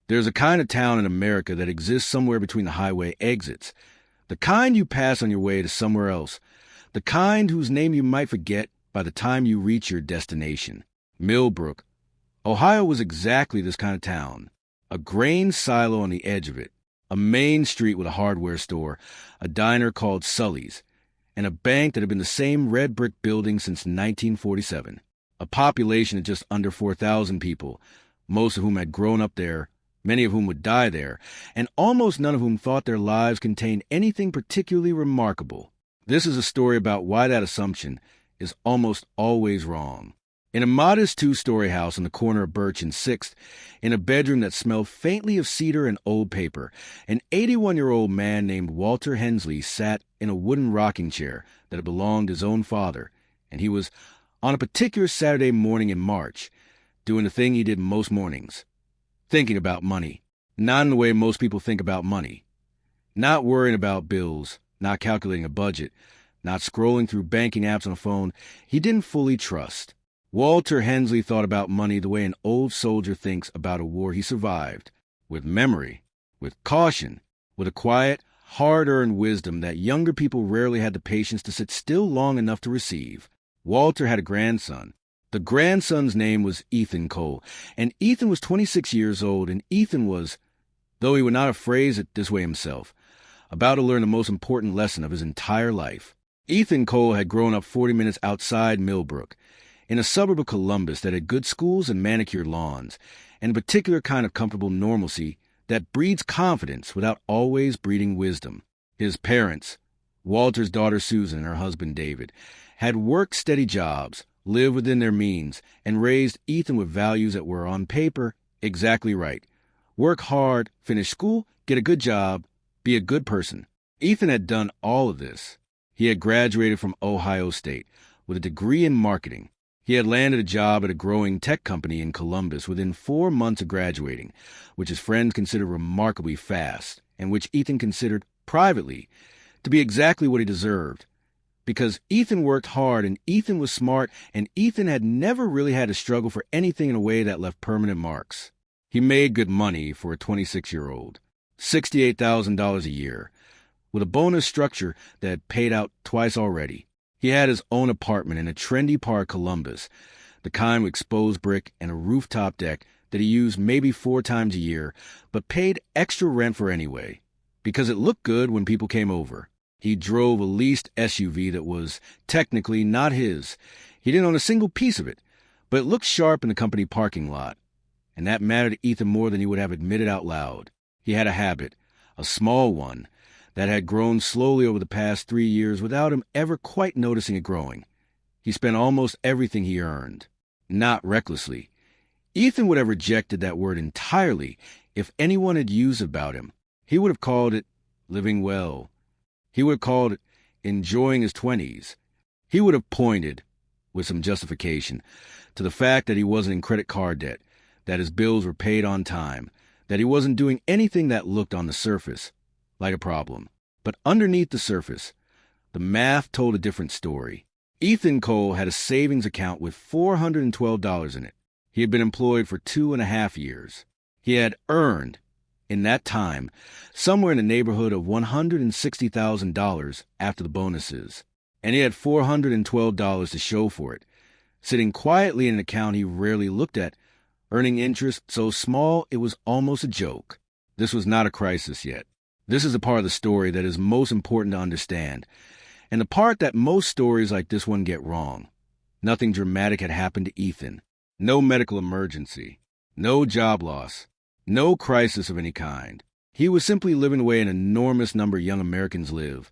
There's a kind of town in America that exists somewhere between the highway exits. The kind you pass on your way to somewhere else. The kind whose name you might forget by the time you reach your destination. Millbrook, Ohio was exactly this kind of town. A grain silo on the edge of it. A main street with a hardware store. A diner called Sully's. And a bank that had been the same red brick building since 1947. A population of just under 4,000 people, most of whom had grown up there, many of whom would die there, and almost none of whom thought their lives contained anything particularly remarkable. This is a story about why that assumption is almost always wrong. In a modest two-story house on the corner of Birch and 6th, in a bedroom that smelled faintly of cedar and old paper, an 81-year-old man named Walter Hensley sat in a wooden rocking chair that had belonged to his own father, and he was, on a particular Saturday morning in March, doing the thing he did most mornings. Thinking about money. Not in the way most people think about money. Not worrying about bills, not calculating a budget, not scrolling through banking apps on a phone he didn't fully trust. Walter Hensley thought about money the way an old soldier thinks about a war he survived, with memory, with caution, with a quiet, hard-earned wisdom that younger people rarely had the patience to sit still long enough to receive. Walter had a grandson. The grandson's name was Ethan Cole, and Ethan was 26 years old, and Ethan was, though he would not have phrased it this way himself, about to learn the most important lesson of his entire life. Ethan Cole had grown up 40 minutes outside Millbrook, in a suburb of Columbus that had good schools and manicured lawns, and a particular kind of comfortable normalcy that breeds confidence without always breeding wisdom. His parents, Walter's daughter Susan and her husband David, had worked steady jobs, lived within their means, and raised Ethan with values that were, on paper, exactly right. Work hard, finish school, get a good job, be a good person. Ethan had done all of this. He had graduated from Ohio State with a degree in marketing. He had landed a job at a growing tech company in Columbus within 4 months of graduating, which his friends considered remarkably fast, and which Ethan considered, privately, to be exactly what he deserved. Because Ethan worked hard, and Ethan was smart, and Ethan had never really had to struggle for anything in a way that left permanent marks. He made good money for a 26-year-old, $68,000 a year, with a bonus structure that had paid out twice already. He had his own apartment in a trendy part of Columbus, the kind with exposed brick and a rooftop deck that he used maybe 4 times a year, but paid extra rent for anyway, because it looked good when people came over. He drove a leased SUV that was technically not his. He didn't own a single piece of it, but it looked sharp in the company parking lot, and that mattered to Ethan more than he would have admitted out loud. He had a habit, a small one, that had grown slowly over the past 3 years without him ever quite noticing it growing. He spent almost everything he earned, not recklessly. Ethan would have rejected that word entirely if anyone had used it about him. He would have called it living well. He would have called it enjoying his 20s. He would have pointed, with some justification, to the fact that he wasn't in credit card debt, that his bills were paid on time, that he wasn't doing anything that looked on the surface like a problem. But underneath the surface, the math told a different story. Ethan Cole had a savings account with $412 in it. He had been employed for 2.5 years. He had earned, in that time, somewhere in the neighborhood of $160,000 after the bonuses. And he had $412 to show for it, sitting quietly in an account he rarely looked at, earning interest so small it was almost a joke. This was not a crisis yet. This is a part of the story that is most important to understand, and the part that most stories like this one get wrong. Nothing dramatic had happened to Ethan. No medical emergency. No job loss. No crisis of any kind. He was simply living the way an enormous number of young Americans live,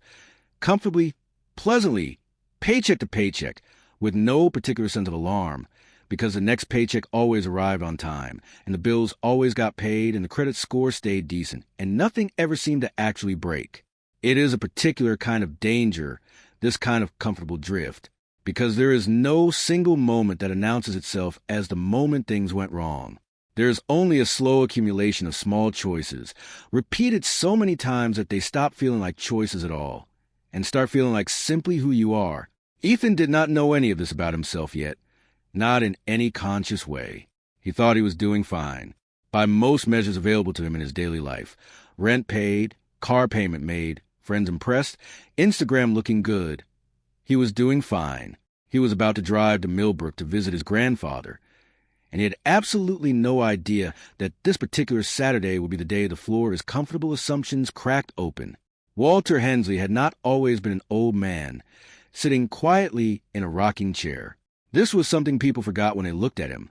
comfortably, pleasantly, paycheck to paycheck, with no particular sense of alarm, because the next paycheck always arrived on time, and the bills always got paid, and the credit score stayed decent, and nothing ever seemed to actually break. It is a particular kind of danger, this kind of comfortable drift, because there is no single moment that announces itself as the moment things went wrong. There is only a slow accumulation of small choices, repeated so many times that they stop feeling like choices at all, and start feeling like simply who you are. Ethan did not know any of this about himself yet. Not in any conscious way. He thought he was doing fine. by most measures available to him in his daily life. Rent paid, car payment made, friends impressed, Instagram looking good. He was doing fine. He was about to drive to Millbrook to visit his grandfather, and he had absolutely no idea that this particular Saturday would be the day the floor of his comfortable assumptions cracked open. Walter Hensley had not always been an old man, sitting quietly in a rocking chair. This was something people forgot when they looked at him.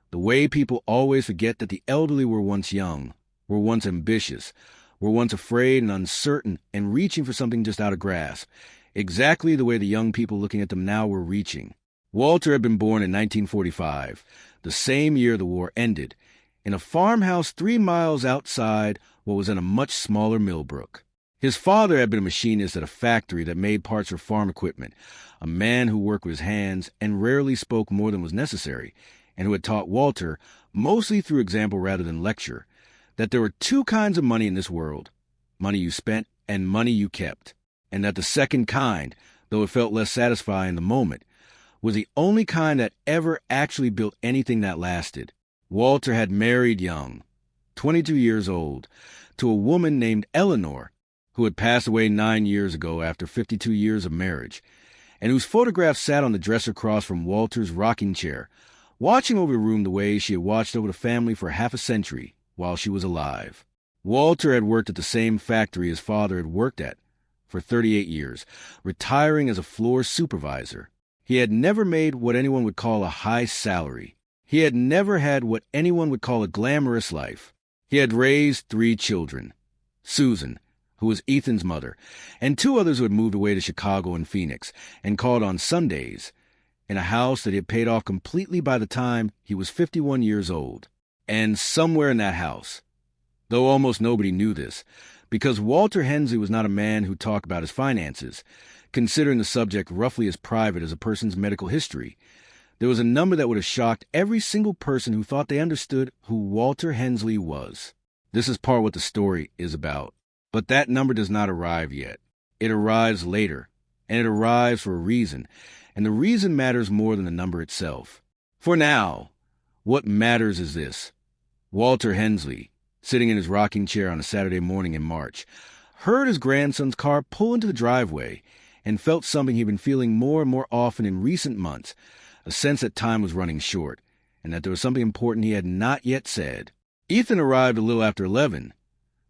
The way people always forget that the elderly were once young, were once ambitious, were once afraid and uncertain and reaching for something just out of grasp, exactly the way the young people looking at them now were reaching. Walter had been born in 1945, the same year the war ended, in a farmhouse 3 miles outside what was in a much smaller Millbrook. His father had been a machinist at a factory that made parts for farm equipment, a man who worked with his hands and rarely spoke more than was necessary, and who had taught Walter, mostly through example rather than lecture, that there were 2 kinds of money in this world, money you spent and money you kept, and that the second kind, though it felt less satisfying in the moment, was the only kind that ever actually built anything that lasted. Walter had married young, 22 years old, to a woman named Eleanor, who had passed away 9 years ago after 52 years of marriage, and whose photograph sat on the dresser across from Walter's rocking chair, watching over the room the way she had watched over the family for half a century while she was alive. Walter had worked at the same factory his father had worked at for 38 years, retiring as a floor supervisor. He had never made what anyone would call a high salary. He had never had what anyone would call a glamorous life. He had raised 3 children, Susan, who was Ethan's mother, and 2 others who had moved away to Chicago and Phoenix and called on Sundays, in a house that he had paid off completely by the time he was 51 years old. And somewhere in that house, though almost nobody knew this, because Walter Hensley was not a man who talked about his finances, considering the subject roughly as private as a person's medical history, there was a number that would have shocked every single person who thought they understood who Walter Hensley was. This is part of what the story is about. But that number does not arrive yet. It arrives later, and it arrives for a reason, and the reason matters more than the number itself. For now, what matters is this. Walter Hensley, sitting in his rocking chair on a Saturday morning in March, heard his grandson's car pull into the driveway and felt something he'd been feeling more and more often in recent months, a sense that time was running short, and that there was something important he had not yet said. Ethan arrived a little after 11,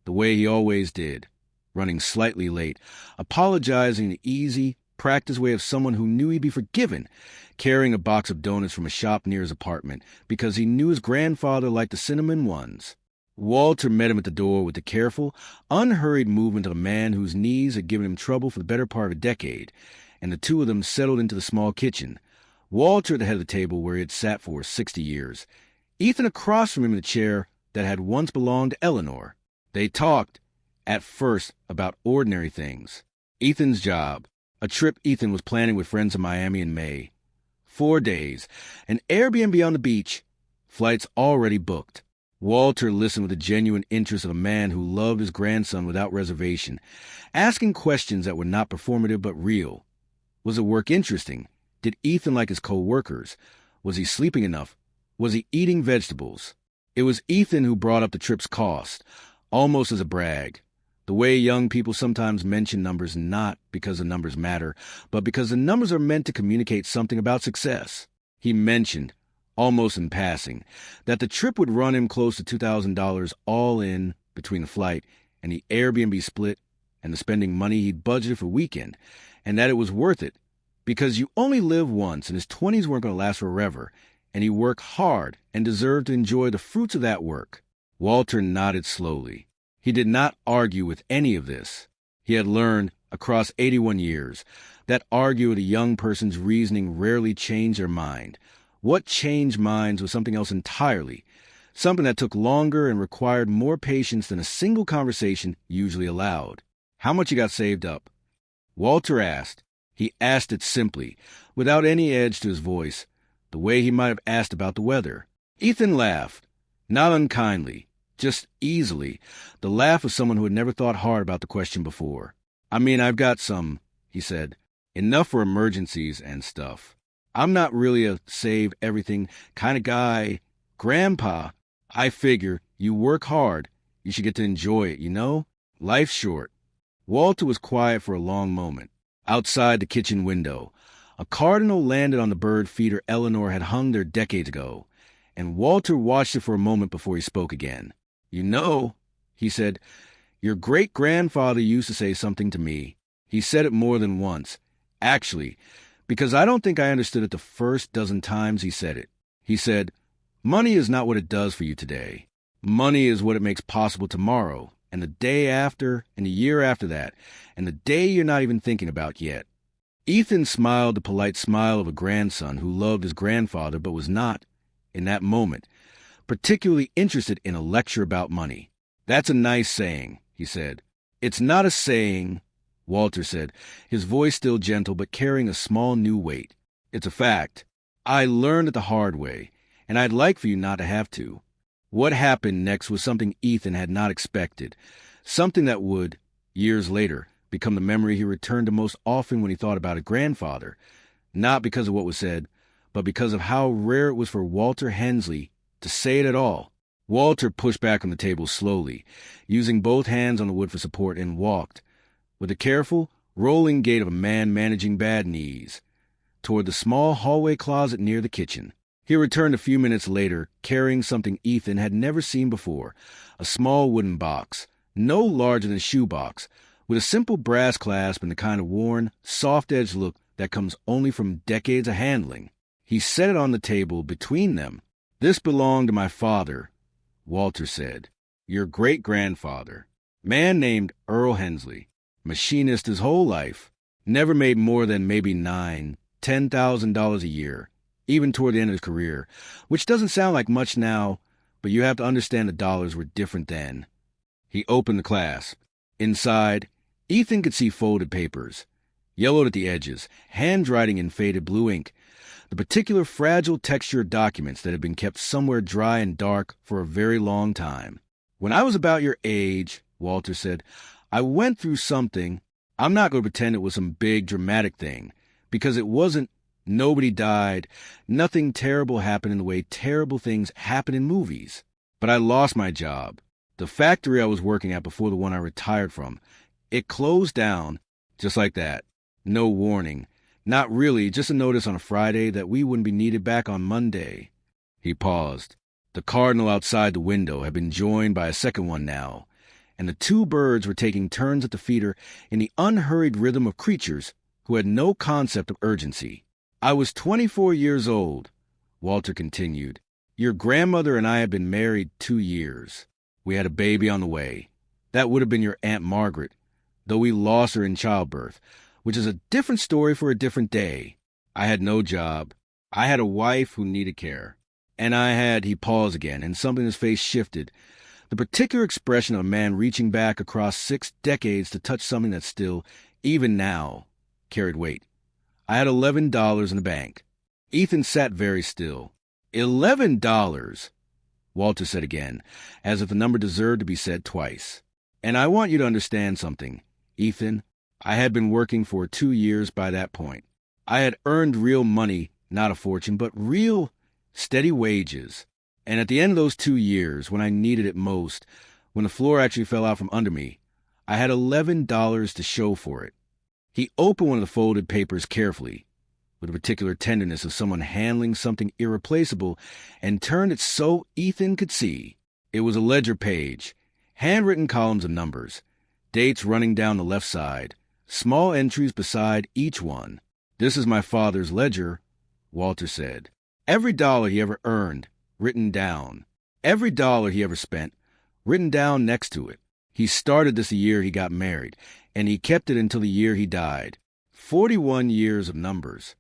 the way he always did, running slightly late, apologizing the easy, practiced way of someone who knew he'd be forgiven, carrying a box of donuts from a shop near his apartment because he knew his grandfather liked the cinnamon ones. Walter met him at the door with the careful, unhurried movement of a man whose knees had given him trouble for the better part of a decade, and the 2 of them settled into the small kitchen. Walter at the head of the table where he had sat for 60 years, Ethan across from him in the chair that had once belonged to Eleanor. They talked, at first, about ordinary things. Ethan's job, a trip Ethan was planning with friends in Miami in May. 4 days, an Airbnb on the beach, flights already booked. Walter listened with the genuine interest of a man who loved his grandson without reservation, asking questions that were not performative but real. Was the work interesting? Did Ethan like his co-workers? Was he sleeping enough? Was he eating vegetables? It was Ethan who brought up the trip's cost, almost as a brag. The way young people sometimes mention numbers not because the numbers matter, but because the numbers are meant to communicate something about success. He mentioned, almost in passing, that the trip would run him close to $2,000 all in between the flight and the Airbnb split and the spending money he'd budgeted for weekend, and that it was worth it because you only live once and his 20s weren't going to last forever, and he worked hard and deserved to enjoy the fruits of that work. Walter nodded slowly. He did not argue with any of this. He had learned, across 81 years, that argue with a young person's reasoning rarely changed their mind. What changed minds was something else entirely, something that took longer and required more patience than a single conversation usually allowed. How much you got saved up? Walter asked. He asked it simply, without any edge to his voice, the way he might have asked about the weather. Ethan laughed, not unkindly, just easily, the laugh of someone who had never thought hard about the question before. I mean, I've got some, he said, enough for emergencies and stuff. I'm not really a save everything kind of guy. Grandpa, I figure, You work hard. You should get to enjoy it, you know? Life's short. Walter was quiet for a long moment. Outside the kitchen window, a cardinal landed on the bird feeder Eleanor had hung there decades ago, and Walter watched it for a moment before he spoke again. You know, he said, your great-grandfather used to say something to me. He said it more than once. Actually, because I don't think I understood it the first dozen times he said it. He said, money is not what it does for you today. Money is what it makes possible tomorrow, and the day after, and the year after that, and the day you're not even thinking about yet. Ethan smiled the polite smile of a grandson who loved his grandfather but was not, in that moment, particularly interested in a lecture about money. That's a nice saying, he said. It's not a saying, Walter said, his voice still gentle but carrying a small new weight. It's a fact. I learned it the hard way, and I'd like for you not to have to. What happened next was something Ethan had not expected, something that would, years later, become the memory he returned to most often when he thought about his grandfather, not because of what was said, but because of how rare it was for Walter Hensley to say it at all. Walter pushed back on the table slowly, using both hands on the wood for support, and walked, with the careful, rolling gait of a man managing bad knees, toward the small hallway closet near the kitchen. He returned a few minutes later, carrying something Ethan had never seen before, a small wooden box, no larger than a shoebox, with a simple brass clasp and the kind of worn, soft-edged look that comes only from decades of handling. He set it on the table between them. This belonged to my father, Walter said. Your great-grandfather. Man named Earl Hensley. Machinist his whole life. Never made more than maybe $9,000–10,000 a year, even toward the end of his career, which doesn't sound like much now, but you have to understand the dollars were different then. He opened the clasp. Inside, Ethan could see folded papers, yellowed at the edges, handwriting in faded blue ink, the particular fragile texture of documents that had been kept somewhere dry and dark for a very long time. When I was about your age, Walter said, I went through something. I'm not going to pretend it was some big dramatic thing, because it wasn't. Nobody died. Nothing terrible happened in the way terrible things happen in movies. But I lost my job. The factory I was working at before the one I retired from, it closed down just like that. No warning. Not really, just a notice on a Friday that we wouldn't be needed back on Monday. He paused. The cardinal outside the window had been joined by a second one now, and the two birds were taking turns at the feeder in the unhurried rhythm of creatures who had no concept of urgency. I was 24 years old, Walter continued. Your grandmother and I had been married 2 years. We had a baby on the way. That would have been your Aunt Margaret, though we lost her in childbirth, which is a different story for a different day. I had no job. I had a wife who needed care. And he paused again, and something in his face shifted. The particular expression of a man reaching back across 6 decades to touch something that still, even now, carried weight. I had $11 in the bank. Ethan sat very still. $11, Walter said again, as if the number deserved to be said twice. And I want you to understand something, Ethan. I had been working for 2 years by that point. I had earned real money, not a fortune, but real, steady wages. And at the end of those 2 years, when I needed it most, when the floor actually fell out from under me, I had $11 to show for it. He opened one of the folded papers carefully, with a particular tenderness of someone handling something irreplaceable, and turned it so Ethan could see. It was a ledger page, handwritten columns of numbers, dates running down the left side, small entries beside each one. This is my father's ledger, Walter said. Every dollar he ever earned, written down. Every dollar he ever spent, written down next to it. He started this the year he got married, and he kept it until the year he died. 41 years of numbers.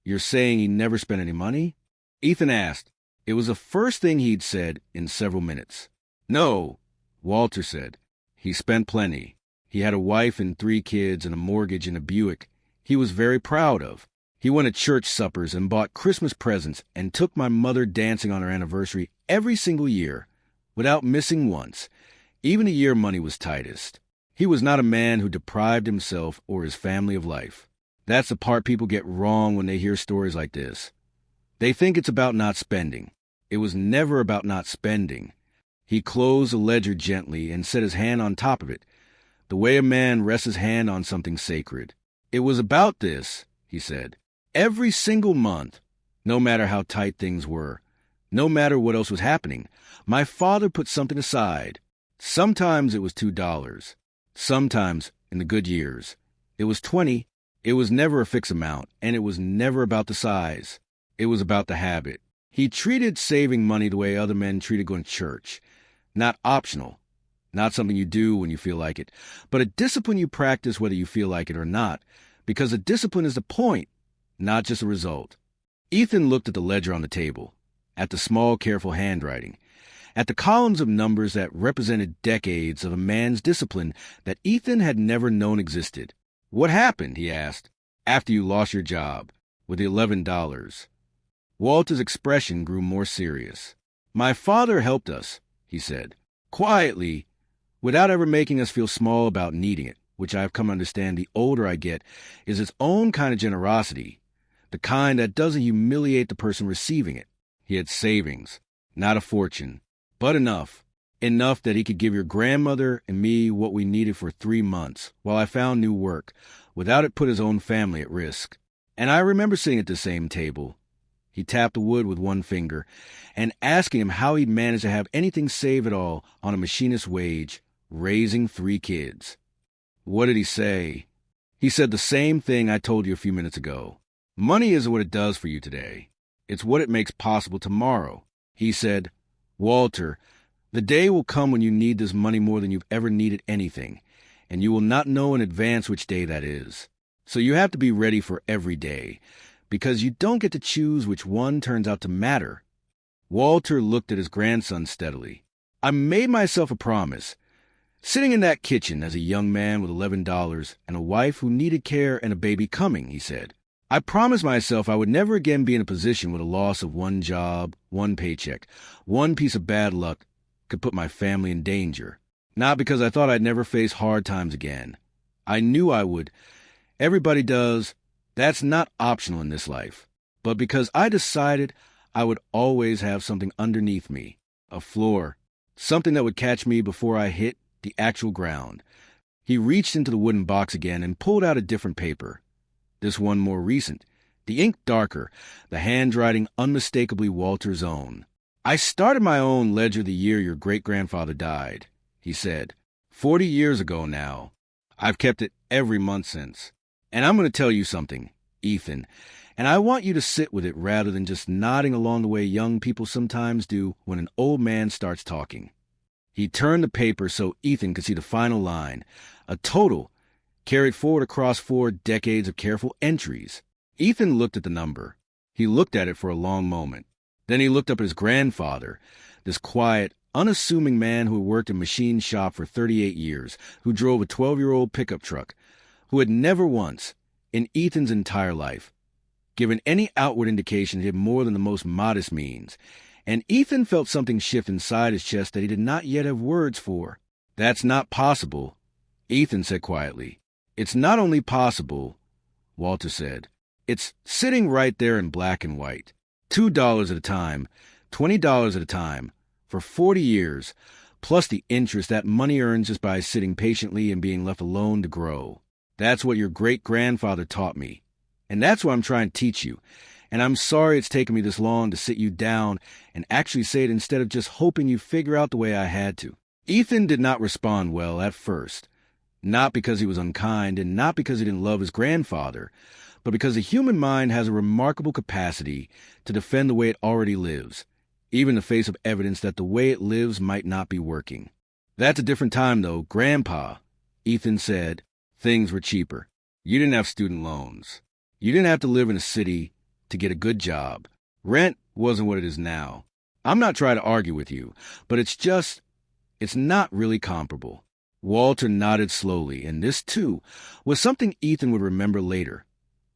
You're saying he never spent any money? Ethan asked. It was the first thing he'd said in several minutes. No, Walter said. He spent plenty. He had a wife and 3 kids and a mortgage and a Buick he was very proud of. He went to church suppers and bought Christmas presents and took my mother dancing on her anniversary every single year, without missing once, even the year money was tightest. He was not a man who deprived himself or his family of life. That's the part people get wrong when they hear stories like this. They think it's about not spending. It was never about not spending. He closed the ledger gently and set his hand on top of it, the way a man rests his hand on something sacred. It was about this, he said. Every single month, no matter how tight things were, no matter what else was happening, my father put something aside. Sometimes it was $2. Sometimes, in the good years, it was 20. It was never a fixed amount, and it was never about the size. It was about the habit. He treated saving money the way other men treated going to church. Not optional, not something you do when you feel like it, but a discipline you practice whether you feel like it or not, because the discipline is the point, not just a result. Ethan looked at the ledger on the table, at the small, careful handwriting, at the columns of numbers that represented decades of a man's discipline that Ethan had never known existed. What happened, he asked, after you lost your job, with the $11? Walter's expression grew more serious. My father helped us, he said, quietly, without ever making us feel small about needing it, which I've come to understand the older I get is its own kind of generosity, the kind that doesn't humiliate the person receiving it. He had savings, not a fortune, but enough that he could give your grandmother and me what we needed for 3 months while I found new work, without it put his own family at risk. And I remember sitting at the same table. He tapped the wood with one finger and asking him how he'd managed to have anything saved at all on a machinist's wage, raising 3 kids. What did he say? He said the same thing I told you a few minutes ago. Money isn't what it does for you today. It's what it makes possible tomorrow. He said, Walter, the day will come when you need this money more than you've ever needed anything, and you will not know in advance which day that is. So you have to be ready for every day, because you don't get to choose which one turns out to matter. Walter looked at his grandson steadily. I made myself a promise. Sitting in that kitchen as a young man with $11 and a wife who needed care and a baby coming, he said. I promised myself I would never again be in a position where the loss of one job, one paycheck, one piece of bad luck could put my family in danger. Not because I thought I'd never face hard times again. I knew I would. Everybody does. That's not optional in this life. But because I decided I would always have something underneath me, a floor, something that would catch me before I hit the actual ground. He reached into the wooden box again and pulled out a different paper. This one more recent, the ink darker, the handwriting unmistakably Walter's own. I started my own ledger the year your great-grandfather died, he said. 40 years ago now. I've kept it every month since. And I'm going to tell you something, Ethan, and I want you to sit with it rather than just nodding along the way young people sometimes do when an old man starts talking. He turned the paper so Ethan could see the final line, a total, carried forward across 4 decades of careful entries. Ethan looked at the number. He looked at it for a long moment. Then he looked up at his grandfather, this quiet, unassuming man who had worked in a machine shop for 38 years, who drove a 12-year-old pickup truck, who had never once, in Ethan's entire life, given any outward indication he had more than the most modest means. And Ethan felt something shift inside his chest that he did not yet have words for. That's not possible, Ethan said quietly. It's not only possible, Walter said. It's sitting right there in black and white. $2 at a time, $20 at a time, for 40 years, plus the interest that money earns just by sitting patiently and being left alone to grow. That's what your great-grandfather taught me. And that's what I'm trying to teach you. And I'm sorry it's taken me this long to sit you down and actually say it instead of just hoping you figure out the way I had to. Ethan did not respond well at first. Not because he was unkind and not because he didn't love his grandfather, but because the human mind has a remarkable capacity to defend the way it already lives, even in the face of evidence that the way it lives might not be working. That's a different time, though, Grandpa, Ethan said. Things were cheaper. You didn't have student loans. You didn't have to live in a city to get a good job. Rent wasn't what it is now. I'm not trying to argue with you, but it's not really comparable. Walter nodded slowly, and this, too, was something Ethan would remember later.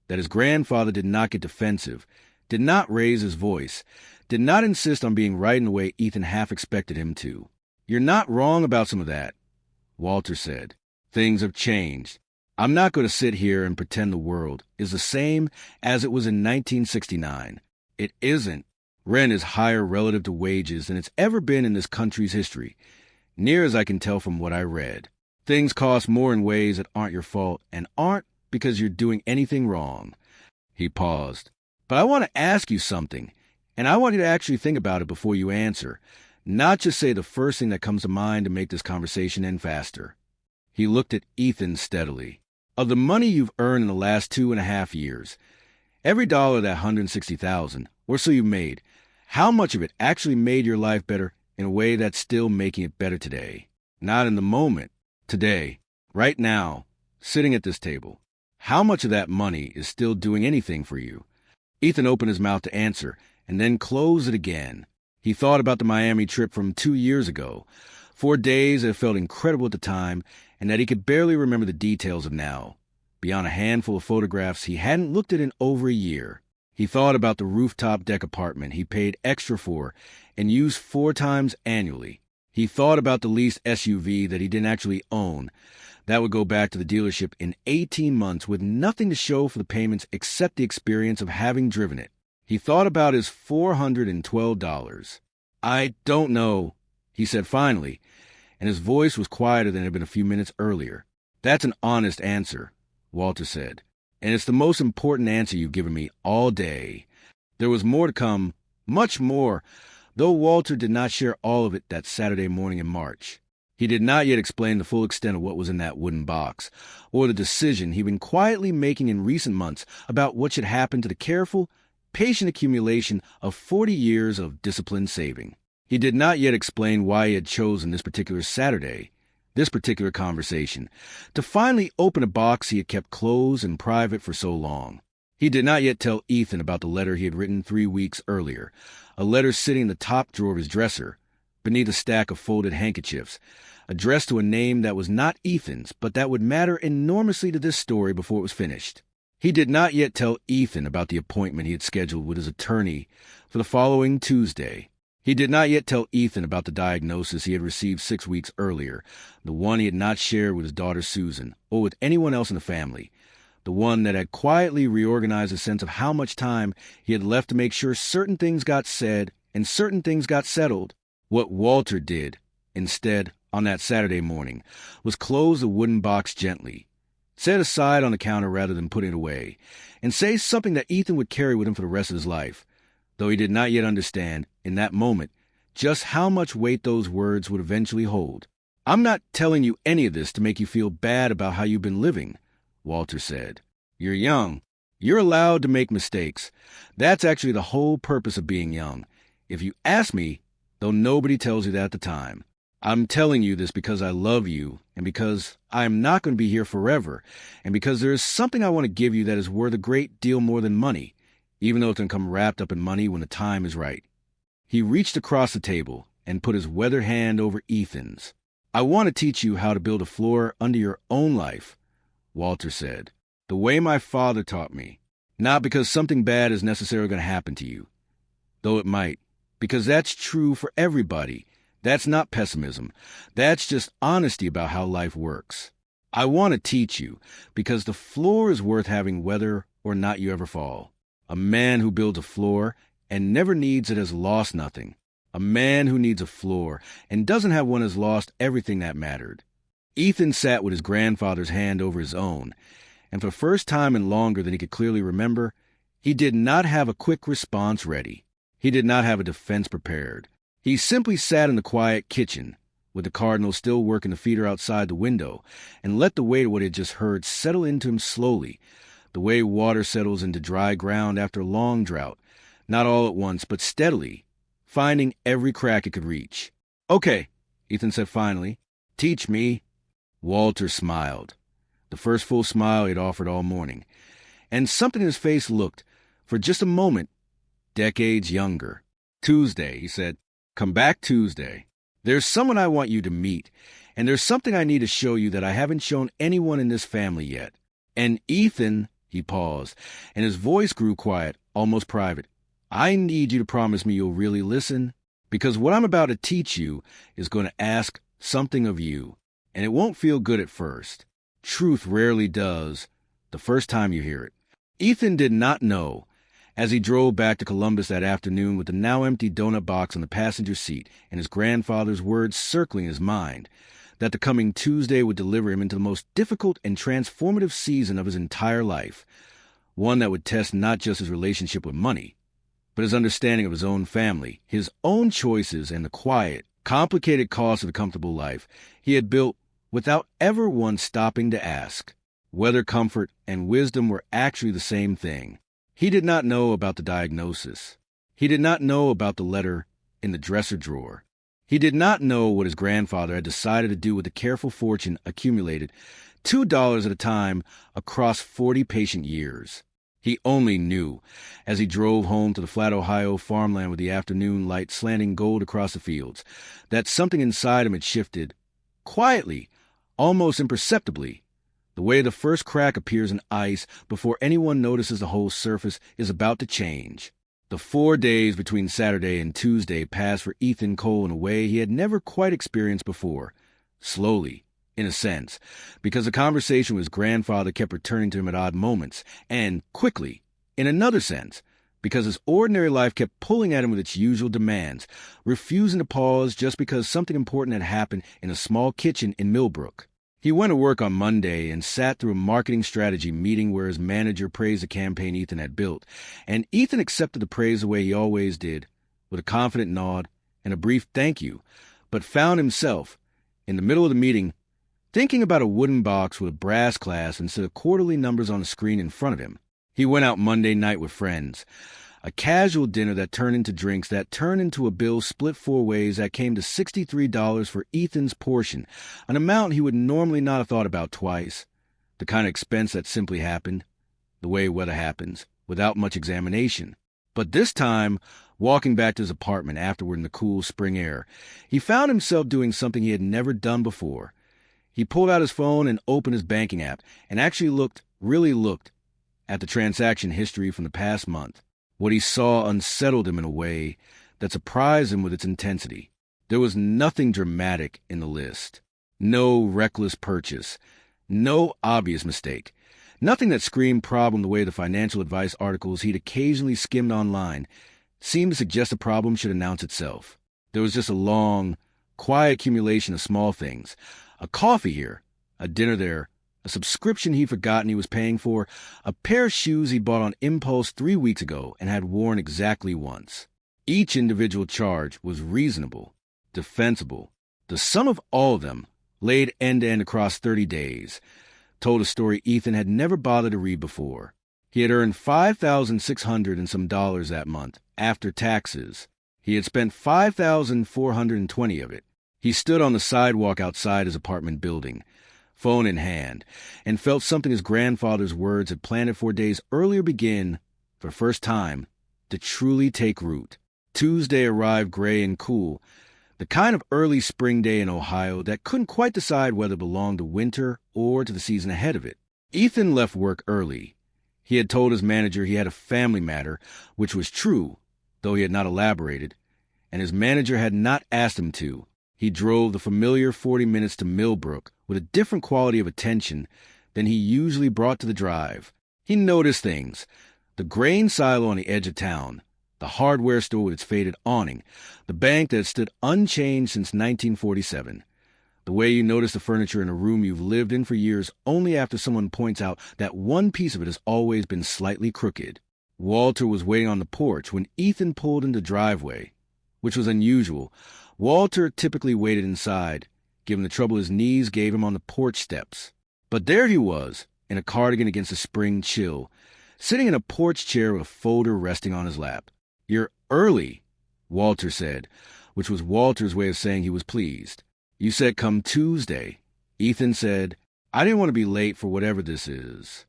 That his grandfather did not get defensive, did not raise his voice, did not insist on being right in the way Ethan half expected him to. You're not wrong about some of that, Walter said. Things have changed. I'm not going to sit here and pretend the world is the same as it was in 1969. It isn't. Rent is higher relative to wages than it's ever been in this country's history, near as I can tell from what I read. Things cost more in ways that aren't your fault and aren't because you're doing anything wrong. He paused. But I want to ask you something, and I want you to actually think about it before you answer, not just say the first thing that comes to mind to make this conversation end faster. He looked at Ethan steadily. Of the money you've earned in the last 2.5 years, every dollar that $160,000 or so you made, how much of it actually made your life better in a way that's still making it better today? Not in the moment, today, right now, sitting at this table. How much of that money is still doing anything for you? Ethan opened his mouth to answer and then closed it again. He thought about the Miami trip from 2 years ago, 4 days that felt incredible at the time and that he could barely remember the details of now. Beyond a handful of photographs he hadn't looked at in over a year. He thought about the rooftop deck apartment he paid extra for and used 4 times annually. He thought about the leased SUV that he didn't actually own. That would go back to the dealership in 18 months with nothing to show for the payments except the experience of having driven it. He thought about his $412. I don't know, he said finally, and his voice was quieter than it had been a few minutes earlier. That's an honest answer, Walter said, and it's the most important answer you've given me all day. There was more to come, much more, though Walter did not share all of it that Saturday morning in March. He did not yet explain the full extent of what was in that wooden box, or the decision he'd been quietly making in recent months about what should happen to the careful, patient accumulation of 40 years of disciplined saving. He did not yet explain why he had chosen this particular Saturday, this particular conversation, to finally open a box he had kept closed and private for so long. He did not yet tell Ethan about the letter he had written 3 weeks earlier, a letter sitting in the top drawer of his dresser, beneath a stack of folded handkerchiefs, addressed to a name that was not Ethan's, but that would matter enormously to this story before it was finished. He did not yet tell Ethan about the appointment he had scheduled with his attorney for the following Tuesday. He did not yet tell Ethan about the diagnosis he had received 6 weeks earlier, the one he had not shared with his daughter Susan, or with anyone else in the family, the one that had quietly reorganized a sense of how much time he had left to make sure certain things got said and certain things got settled. What Walter did, instead, on that Saturday morning, was close the wooden box gently, set it aside on the counter rather than putting it away, and say something that Ethan would carry with him for the rest of his life, though he did not yet understand, in that moment, just how much weight those words would eventually hold. I'm not telling you any of this to make you feel bad about how you've been living, Walter said. You're young. You're allowed to make mistakes. That's actually the whole purpose of being young. If you ask me, though nobody tells you that at the time, I'm telling you this because I love you, and because I am not going to be here forever, and because there is something I want to give you that is worth a great deal more than money, even though it can come wrapped up in money when the time is right. He reached across the table and put his weathered hand over Ethan's. I want to teach you how to build a floor under your own life, Walter said, the way my father taught me. Not because something bad is necessarily going to happen to you, though it might, because that's true for everybody. That's not pessimism. That's just honesty about how life works. I want to teach you because the floor is worth having whether or not you ever fall. A man who builds a floor and never needs it has lost nothing. A man who needs a floor and doesn't have one has lost everything that mattered. Ethan sat with his grandfather's hand over his own, and for the first time in longer than he could clearly remember, he did not have a quick response ready. He did not have a defense prepared. He simply sat in the quiet kitchen, with the cardinal still working the feeder outside the window, and let the weight of what he had just heard settle into him slowly, the way water settles into dry ground after a long drought, not all at once, but steadily, finding every crack it could reach. Okay, Ethan said finally. Teach me. Walter smiled, the first full smile he had offered all morning, and something in his face looked, for just a moment, decades younger. Tuesday, he said. Come back Tuesday. There's someone I want you to meet, and there's something I need to show you that I haven't shown anyone in this family yet. And Ethan, he paused, and his voice grew quiet, almost private. I need you to promise me you'll really listen, because what I'm about to teach you is going to ask something of you, and it won't feel good at first. Truth rarely does, the first time you hear it. Ethan did not know, As he drove back to Columbus that afternoon with the now empty donut box on the passenger seat and his grandfather's words circling his mind, that the coming Tuesday would deliver him into the most difficult and transformative season of his entire life, one that would test not just his relationship with money, but his understanding of his own family, his own choices, and the quiet, complicated cost of a comfortable life he had built without ever once stopping to ask whether comfort and wisdom were actually the same thing. He did not know about the diagnosis. He did not know about the letter in the dresser drawer. He did not know what his grandfather had decided to do with the careful fortune accumulated $2 at a time across 40 patient years. He only knew, as he drove home to the flat Ohio farmland with the afternoon light slanting gold across the fields, that something inside him had shifted, quietly, almost imperceptibly. The way the first crack appears in ice before anyone notices the whole surface is about to change. The 4 days between Saturday and Tuesday passed for Ethan Cole in a way he had never quite experienced before. Slowly, in a sense, because the conversation with his grandfather kept returning to him at odd moments, and quickly, in another sense, because his ordinary life kept pulling at him with its usual demands, refusing to pause just because something important had happened in a small kitchen in Millbrook. He went to work on Monday and sat through a marketing strategy meeting where his manager praised the campaign Ethan had built, and Ethan accepted the praise the way he always did, with a confident nod and a brief thank you, but found himself, in the middle of the meeting, thinking about a wooden box with a brass clasp instead of quarterly numbers on the screen in front of him. He went out Monday night with friends. A casual dinner that turned into drinks that turned into a bill split 4 ways that came to $63 for Ethan's portion, an amount he would normally not have thought about twice. The kind of expense that simply happened, the way weather happens, without much examination. But this time, walking back to his apartment afterward in the cool spring air, he found himself doing something he had never done before. He pulled out his phone and opened his banking app and actually really looked, at the transaction history from the past month. What he saw unsettled him in a way that surprised him with its intensity. There was nothing dramatic in the list. No reckless purchase. No obvious mistake. Nothing that screamed problem the way the financial advice articles he'd occasionally skimmed online seemed to suggest a problem should announce itself. There was just a long, quiet accumulation of small things. A coffee here, a dinner there, a subscription he'd forgotten he was paying for, a pair of shoes he bought on impulse 3 weeks ago and had worn exactly once. Each individual charge was reasonable, defensible. The sum of all of them, laid end-to-end across 30 days, told a story Ethan had never bothered to read before. He had earned $5,600 and some dollars that month, after taxes. He had spent $5,420 of it. He stood on the sidewalk outside his apartment building, phone in hand, and felt something his grandfather's words had planted 4 days earlier begin, for the first time, to truly take root. Tuesday arrived gray and cool, the kind of early spring day in Ohio that couldn't quite decide whether it belonged to winter or to the season ahead of it. Ethan left work early. He had told his manager he had a family matter, which was true, though he had not elaborated, and his manager had not asked him to. He drove the familiar 40 minutes to Millbrook with a different quality of attention than he usually brought to the drive. He noticed things: the grain silo on the edge of town, the hardware store with its faded awning, the bank that had stood unchanged since 1947. The way you notice the furniture in a room you've lived in for years only after someone points out that one piece of it has always been slightly crooked. Walter was waiting on the porch when Ethan pulled into the driveway, which was unusual. Walter typically waited inside, given the trouble his knees gave him on the porch steps. But there he was, in a cardigan against the spring chill, sitting in a porch chair with a folder resting on his lap. "You're early," Walter said, which was Walter's way of saying he was pleased. "You said come Tuesday." Ethan said, "I didn't want to be late for whatever this is."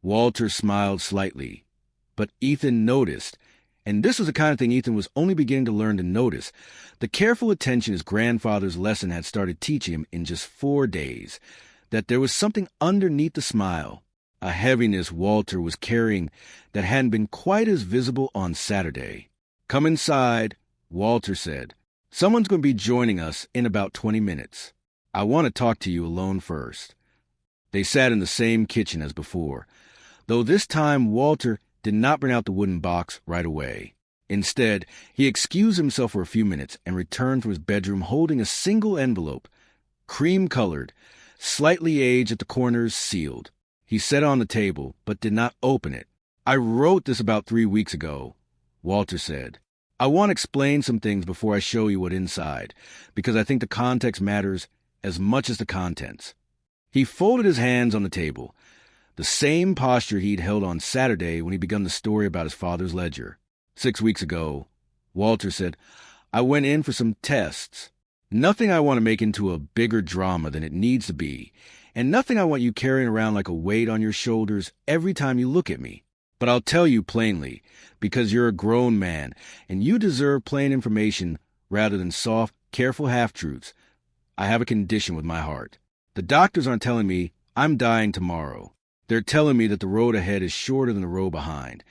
Walter smiled slightly, but Ethan noticed, and this was the kind of thing Ethan was only beginning to learn to notice, the careful attention his grandfather's lesson had started teaching him in just 4 days, that there was something underneath the smile, a heaviness Walter was carrying that hadn't been quite as visible on Saturday. "Come inside," Walter said. "Someone's going to be joining us in about 20 minutes. I want to talk to you alone first." They sat in the same kitchen as before, though this time Walter did not bring out the wooden box right away. Instead, he excused himself for a few minutes and returned to his bedroom holding a single envelope, cream-colored, slightly aged at the corners, sealed. He set it on the table, but did not open it. "I wrote this about 3 weeks ago," Walter said. "I want to explain some things before I show you what's inside, because I think the context matters as much as the contents." He folded his hands on the table, the same posture he'd held on Saturday when he begun the story about his father's ledger. 6 weeks ago, Walter said, "I went in for some tests. Nothing I want to make into a bigger drama than it needs to be, and nothing I want you carrying around like a weight on your shoulders every time you look at me. But I'll tell you plainly, because you're a grown man, and you deserve plain information rather than soft, careful half-truths. I have a condition with my heart. The doctors aren't telling me I'm dying tomorrow. They're telling me that the road ahead is shorter than the road behind,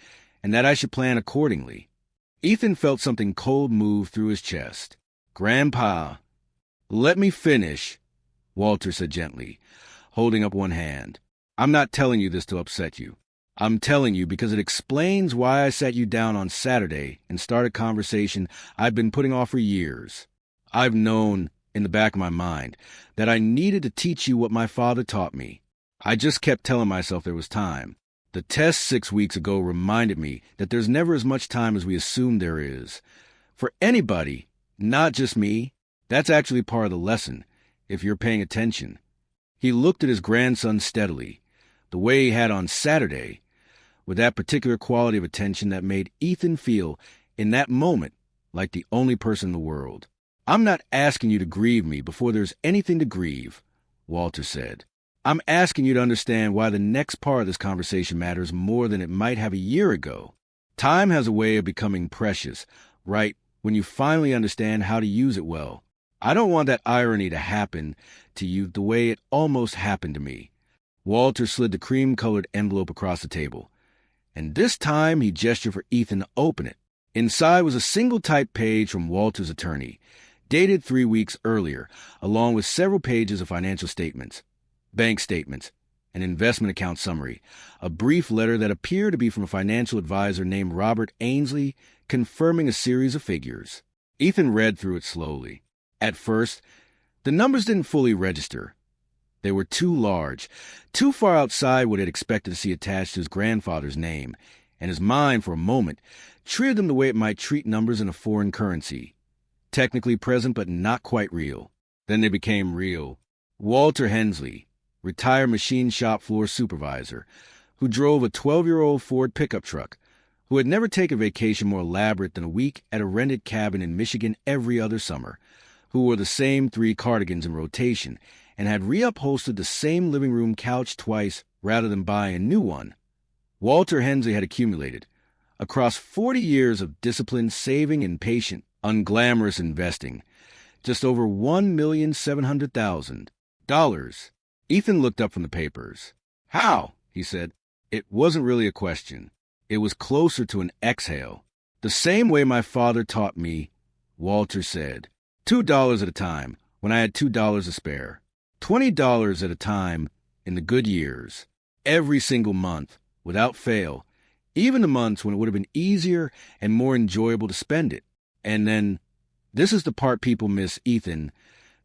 and that I should plan accordingly." Ethan felt something cold move through his chest. "Grandpa, let me finish," Walter said gently, holding up one hand. "I'm not telling you this to upset you. I'm telling you because it explains why I sat you down on Saturday and started a conversation I've been putting off for years. I've known, in the back of my mind, that I needed to teach you what my father taught me. I just kept telling myself there was time. The test 6 weeks ago reminded me that there's never as much time as we assume there is. For anybody, not just me. That's actually part of the lesson, if you're paying attention." He looked at his grandson steadily, the way he had on Saturday, with that particular quality of attention that made Ethan feel, in that moment, like the only person in the world. "I'm not asking you to grieve me before there's anything to grieve," Walter said. "I'm asking you to understand why the next part of this conversation matters more than it might have a year ago. Time has a way of becoming precious, right, when you finally understand how to use it well. I don't want that irony to happen to you the way it almost happened to me." Walter slid the cream-colored envelope across the table, and this time he gestured for Ethan to open it. Inside was a single-type page from Walter's attorney, dated 3 weeks earlier, along with several pages of financial statements, bank statements, an investment account summary, a brief letter that appeared to be from a financial advisor named Robert Ainsley, confirming a series of figures. Ethan read through it slowly. At first, the numbers didn't fully register. They were too large, too far outside what he had expected to see attached to his grandfather's name, and his mind, for a moment, treated them the way it might treat numbers in a foreign currency. Technically present, but not quite real. Then they became real. Walter Hensley, retired machine shop floor supervisor, who drove a 12-year-old Ford pickup truck, who had never taken a vacation more elaborate than a week at a rented cabin in Michigan every other summer, who wore the same 3 cardigans in rotation, and had reupholstered the same living room couch twice rather than buying a new one. Walter Hensley had accumulated, across 40 years of disciplined saving and patient, unglamorous investing, just over $1,700,000. Ethan looked up from the papers. "How?" he said. It wasn't really a question. It was closer to an exhale. "The same way my father taught me," Walter said. $2 at a time, when I had $2 to spare. $20 at a time in the good years. Every single month, without fail. Even the months when it would have been easier and more enjoyable to spend it. And then, this is the part people miss, Ethan.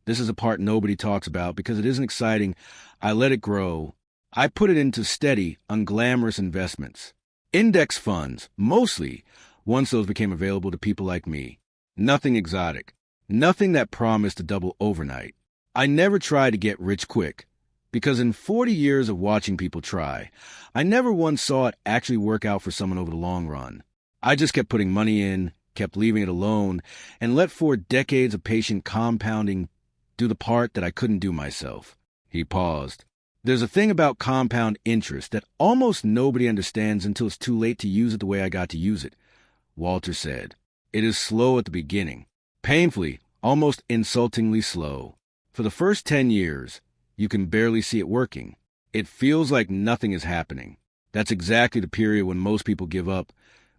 This is the part nobody talks about because it isn't exciting. I let it grow. I put it into steady, unglamorous investments. Index funds, mostly, once those became available to people like me. Nothing exotic. Nothing that promised to double overnight. I never tried to get rich quick, because in 40 years of watching people try, I never once saw it actually work out for someone over the long run. I just kept putting money in, kept leaving it alone, and let 4 decades of patient compounding do the part that I couldn't do myself. He paused. There's a thing about compound interest that almost nobody understands until it's too late to use it the way I got to use it, Walter said. It is slow at the beginning. Painfully, almost insultingly slow. For the first 10 years, you can barely see it working. It feels like nothing is happening. That's exactly the period when most people give up,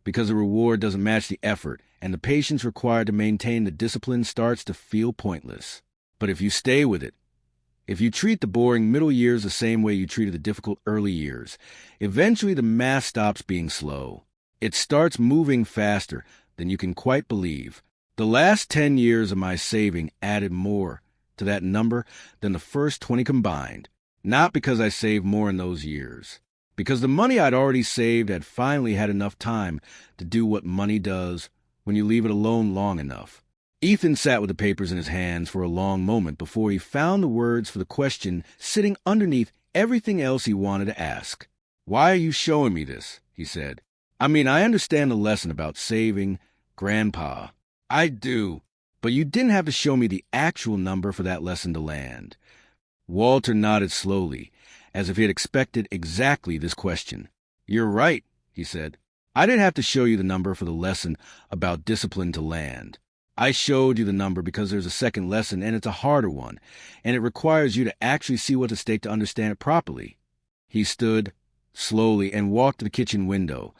because the reward doesn't match the effort, and the patience required to maintain the discipline starts to feel pointless. But if you stay with it, If you treat the boring middle years the same way you treated the difficult early years, eventually the math stops being slow. It starts moving faster than you can quite believe. The last 10 years of my saving added more to that number than the first 20 combined. Not because I saved more in those years. Because the money I'd already saved had finally had enough time to do what money does when you leave it alone long enough. Ethan sat with the papers in his hands for a long moment before he found the words for the question sitting underneath everything else he wanted to ask. "Why are you showing me this?" he said. "I mean, I understand the lesson about saving, Grandpa. I do. But you didn't have to show me the actual number for that lesson to land." Walter nodded slowly, as if he had expected exactly this question. "You're right," he said. "I didn't have to show you the number for the lesson about discipline to land. I showed you the number because there's a second lesson, and it's a harder one, and it requires you to actually see what's at stake to understand it properly." He stood, slowly, and walked to the kitchen window,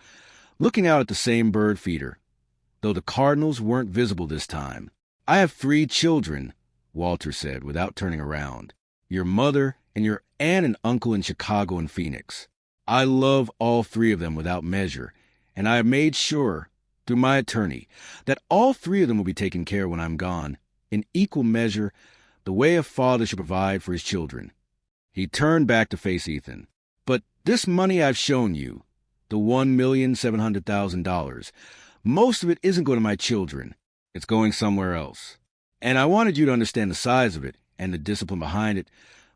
looking out at the same bird feeder, though the cardinals weren't visible this time. "I have 3 children," Walter said, without turning around. "Your mother and your aunt and uncle in Chicago and Phoenix. I love all 3 of them without measure, and I have made sure, through my attorney, that all 3 of them will be taken care of when I'm gone, in equal measure, the way a father should provide for his children." He turned back to face Ethan. "But this money I've shown you, the $1,700,000, most of it isn't going to my children. It's going somewhere else. And I wanted you to understand the size of it and the discipline behind it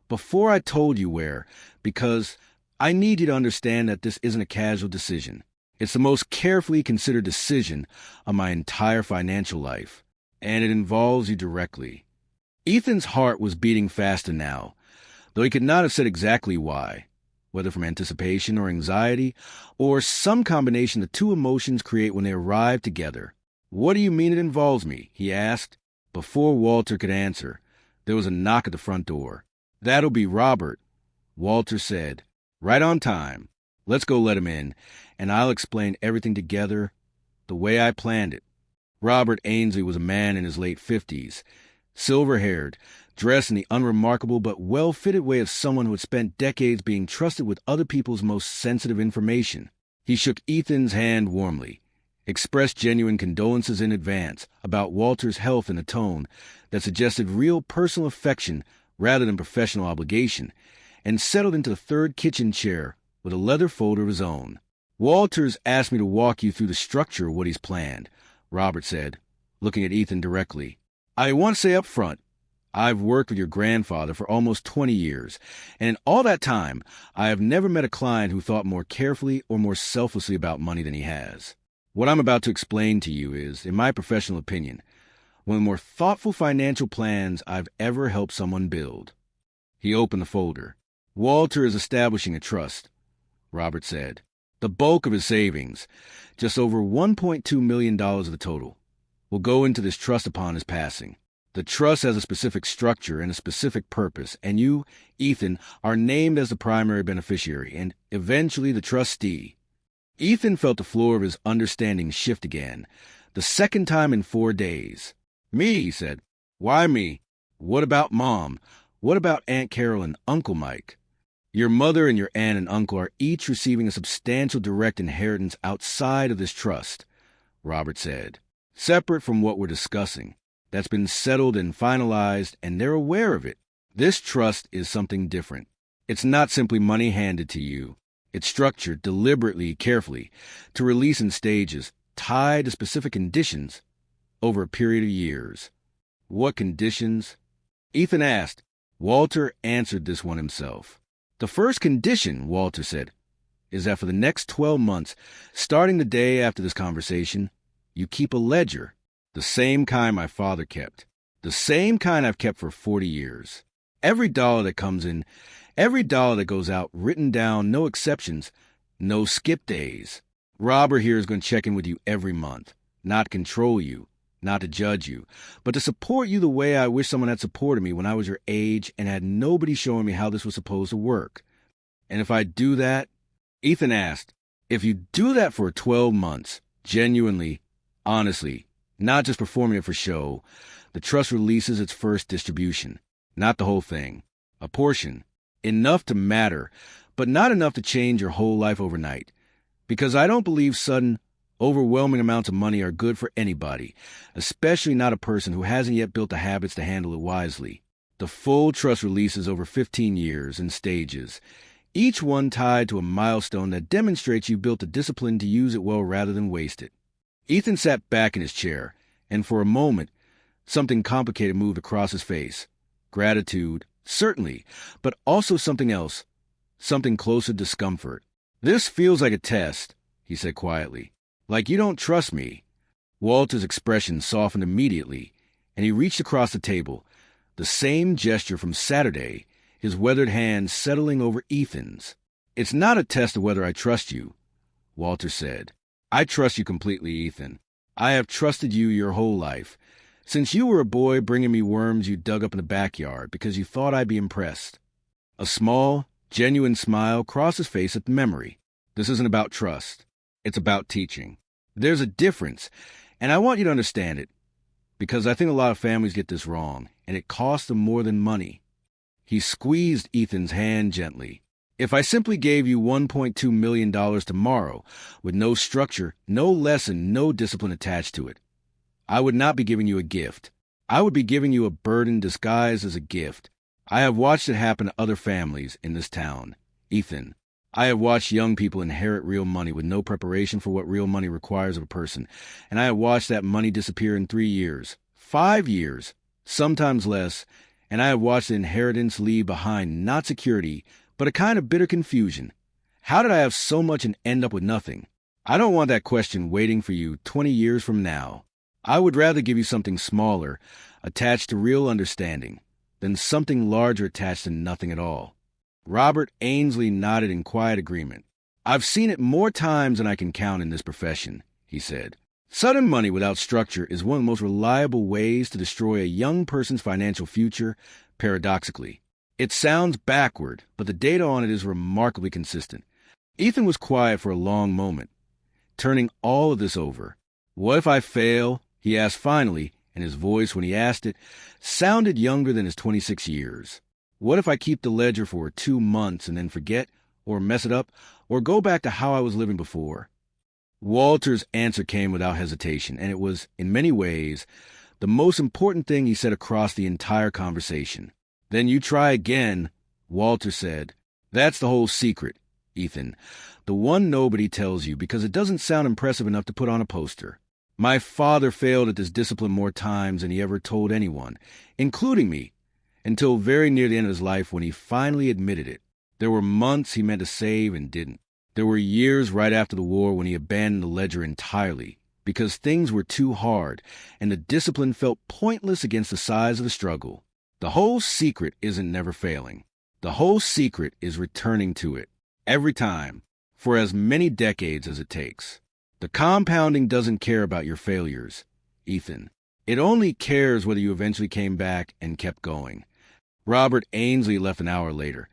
before I told you where, because I need you to understand that this isn't a casual decision. It's the most carefully considered decision of my entire financial life, and it involves you directly." Ethan's heart was beating faster now, though he could not have said exactly why, whether from anticipation or anxiety, or some combination the 2 emotions create when they arrive together. "What do you mean it involves me?" he asked. Before Walter could answer, there was a knock at the front door. "That'll be Robert," Walter said. "Right on time. Let's go let him in, and I'll explain everything together the way I planned it." Robert Ainsley was a man in his late 50s, silver-haired, dressed in the unremarkable but well-fitted way of someone who had spent decades being trusted with other people's most sensitive information. He shook Ethan's hand warmly, expressed genuine condolences in advance about Walter's health in a tone that suggested real personal affection rather than professional obligation, and settled into the third kitchen chair with a leather folder of his own. "Walter's asked me to walk you through the structure of what he's planned," Robert said, looking at Ethan directly. "I want to say up front, I've worked with your grandfather for almost 20 years, and in all that time, I have never met a client who thought more carefully or more selflessly about money than he has. What I'm about to explain to you is, in my professional opinion, one of the more thoughtful financial plans I've ever helped someone build." He opened the folder. "Walter is establishing a trust," Robert said. "The bulk of his savings, just over $1.2 million of the total, will go into this trust upon his passing. The trust has a specific structure and a specific purpose, and you, Ethan, are named as the primary beneficiary and eventually the trustee." Ethan felt the floor of his understanding shift again, the second time in 4 days. "Me," he said. "Why me? What about Mom? What about Aunt Carol and Uncle Mike?" "Your mother and your aunt and uncle are each receiving a substantial direct inheritance outside of this trust," Robert said, "separate from what we're discussing. That's been settled and finalized, and they're aware of it. This trust is something different. It's not simply money handed to you. It's structured deliberately, carefully, to release in stages, tied to specific conditions over a period of years." "What conditions?" Ethan asked. Walter answered this one himself. "The first condition," Walter said, "is that for the next 12 months, starting the day after this conversation, you keep a ledger, the same kind my father kept, the same kind I've kept for 40 years. Every dollar that comes in, every dollar that goes out, written down, no exceptions, no skip days. Robert here is going to check in with you every month, not control you, not to judge you, but to support you the way I wish someone had supported me when I was your age and had nobody showing me how this was supposed to work. And if I do that," Ethan asked, "if you do that for 12 months, genuinely, honestly, not just performing it for show, the trust releases its first distribution, not the whole thing. A portion. Enough to matter, but not enough to change your whole life overnight. Because I don't believe sudden, overwhelming amounts of money are good for anybody, especially not a person who hasn't yet built the habits to handle it wisely. The full trust releases over 15 years in stages, each one tied to a milestone that demonstrates you built the discipline to use it well rather than waste it. Ethan sat back in his chair, and for a moment, something complicated moved across his face. Gratitude, certainly, but also something else, something closer to discomfort. "This feels like a test," he said quietly. "Like you don't trust me." Walter's expression softened immediately, and he reached across the table, the same gesture from Saturday, his weathered hand settling over Ethan's. "It's not a test of whether I trust you," Walter said. "I trust you completely, Ethan. I have trusted you your whole life, since you were a boy bringing me worms you dug up in the backyard because you thought I'd be impressed." A small, genuine smile crossed his face at the memory. "This isn't about trust. It's about teaching. There's a difference, and I want you to understand it, because I think a lot of families get this wrong, and it costs them more than money." He squeezed Ethan's hand gently. "If I simply gave you $1.2 million tomorrow, with no structure, no lesson, no discipline attached to it, I would not be giving you a gift. I would be giving you a burden disguised as a gift. I have watched it happen to other families in this town. Ethan, I have watched young people inherit real money with no preparation for what real money requires of a person, and I have watched that money disappear in 3 years, 5 years, sometimes less, and I have watched the inheritance leave behind not security, but a kind of bitter confusion. How did I have so much and end up with nothing? I don't want that question waiting for you 20 years from now. I would rather give you something smaller, attached to real understanding, than something larger attached to nothing at all." Robert Ainsley nodded in quiet agreement. "I've seen it more times than I can count in this profession," he said. "Sudden money without structure is one of the most reliable ways to destroy a young person's financial future, paradoxically. It sounds backward, but the data on it is remarkably consistent." Ethan was quiet for a long moment, turning all of this over. "What if I fail?" he asked finally, and his voice, when he asked it, sounded younger than his 26 years. "What if I keep the ledger for 2 months and then forget, or mess it up, or go back to how I was living before?" Walter's answer came without hesitation, and it was, in many ways, the most important thing he said across the entire conversation. "Then you try again," Walter said. "That's the whole secret, Ethan. The one nobody tells you because it doesn't sound impressive enough to put on a poster. My father failed at this discipline more times than he ever told anyone, including me, until very near the end of his life when he finally admitted it. There were months he meant to save and didn't. There were years right after the war when he abandoned the ledger entirely because things were too hard and the discipline felt pointless against the size of the struggle. The whole secret isn't never failing. The whole secret is returning to it, every time, for as many decades as it takes. The compounding doesn't care about your failures, Ethan. It only cares whether you eventually came back and kept going." Robert Ainsley left an hour later,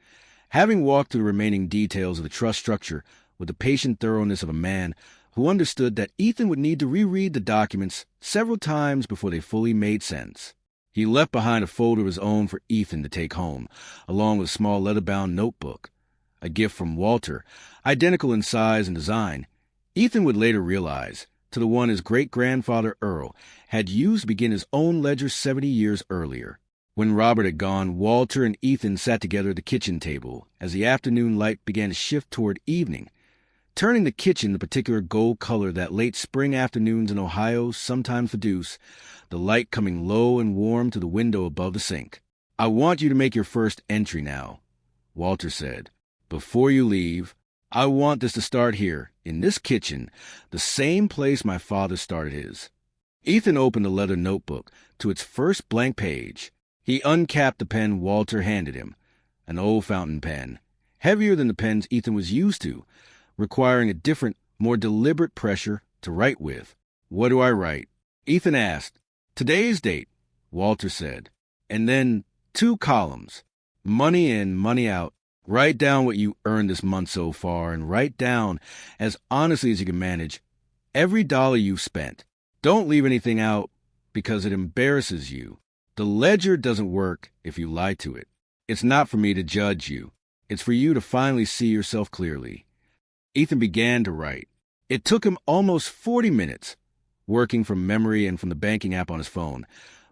having walked through the remaining details of the trust structure with the patient thoroughness of a man who understood that Ethan would need to reread the documents several times before they fully made sense. He left behind a folder of his own for Ethan to take home, along with a small leather-bound notebook, a gift from Walter, identical in size and design. Ethan would later realize, to the one his great-grandfather Earl had used to begin his own ledger 70 years earlier. When Robert had gone, Walter and Ethan sat together at the kitchen table as the afternoon light began to shift toward evening, turning the kitchen the particular gold color that late spring afternoons in Ohio sometimes produce, the light coming low and warm to the window above the sink. "I want you to make your first entry now," Walter said. "Before you leave, I want this to start here, in this kitchen, the same place my father started his." Ethan opened the leather notebook to its first blank page. He uncapped the pen Walter handed him, an old fountain pen, heavier than the pens Ethan was used to, requiring a different, more deliberate pressure to write with. "What do I write?" Ethan asked. "Today's date," Walter said. "And then 2 columns, money in, money out. Write down what you earned this month so far, and write down, as honestly as you can manage, every dollar you've spent. Don't leave anything out because it embarrasses you. The ledger doesn't work if you lie to it." It's not for me to judge you. It's for you to finally see yourself clearly. Ethan began to write. It took him almost 40 minutes, working from memory and from the banking app on his phone,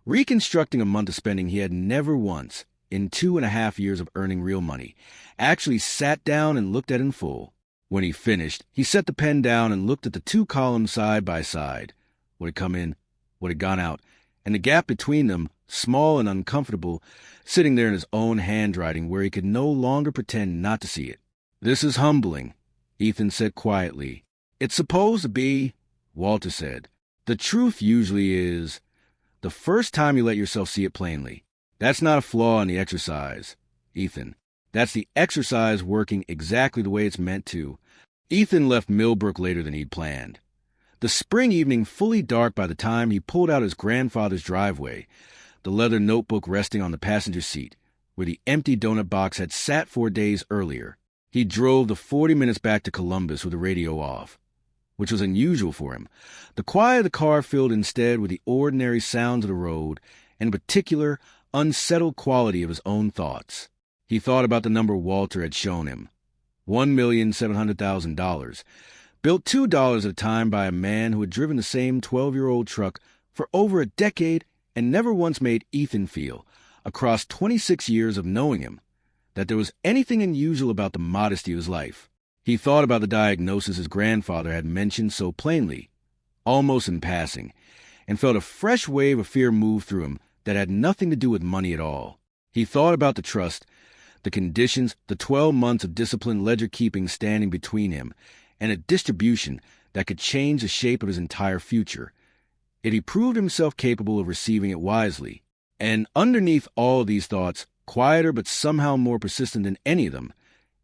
reconstructing a month of spending he had never once, in 2.5 years of earning real money, actually sat down and looked at in full. When he finished, he set the pen down and looked at the two columns side by side, what had come in, what had gone out, and the gap between them, small and uncomfortable, sitting there in his own handwriting where he could no longer pretend not to see it. "This is humbling," Ethan said quietly. "It's supposed to be," Walter said. "The truth usually is the first time you let yourself see it plainly. That's not a flaw in the exercise, Ethan. That's the exercise working exactly the way it's meant to." Ethan left Millbrook later than he'd planned. The spring evening fully dark by the time he pulled out his grandfather's driveway, the leather notebook resting on the passenger seat, where the empty donut box had sat 4 days earlier. He drove the 40 minutes back to Columbus with the radio off, which was unusual for him. The quiet of the car filled instead with the ordinary sounds of the road, and in particular, unsettled quality of his own thoughts. He thought about the number Walter had shown him, $1,700,000, built $2 at a time by a man who had driven the same 12-year-old truck for over a decade and never once made Ethan feel, across 26 years of knowing him, that there was anything unusual about the modesty of his life. He thought about the diagnosis his grandfather had mentioned so plainly, almost in passing, and felt a fresh wave of fear move through him that had nothing to do with money at all. He thought about the trust, the conditions, the 12 months of disciplined ledger-keeping standing between him, and a distribution that could change the shape of his entire future. Yet he proved himself capable of receiving it wisely. And underneath all of these thoughts, quieter but somehow more persistent than any of them,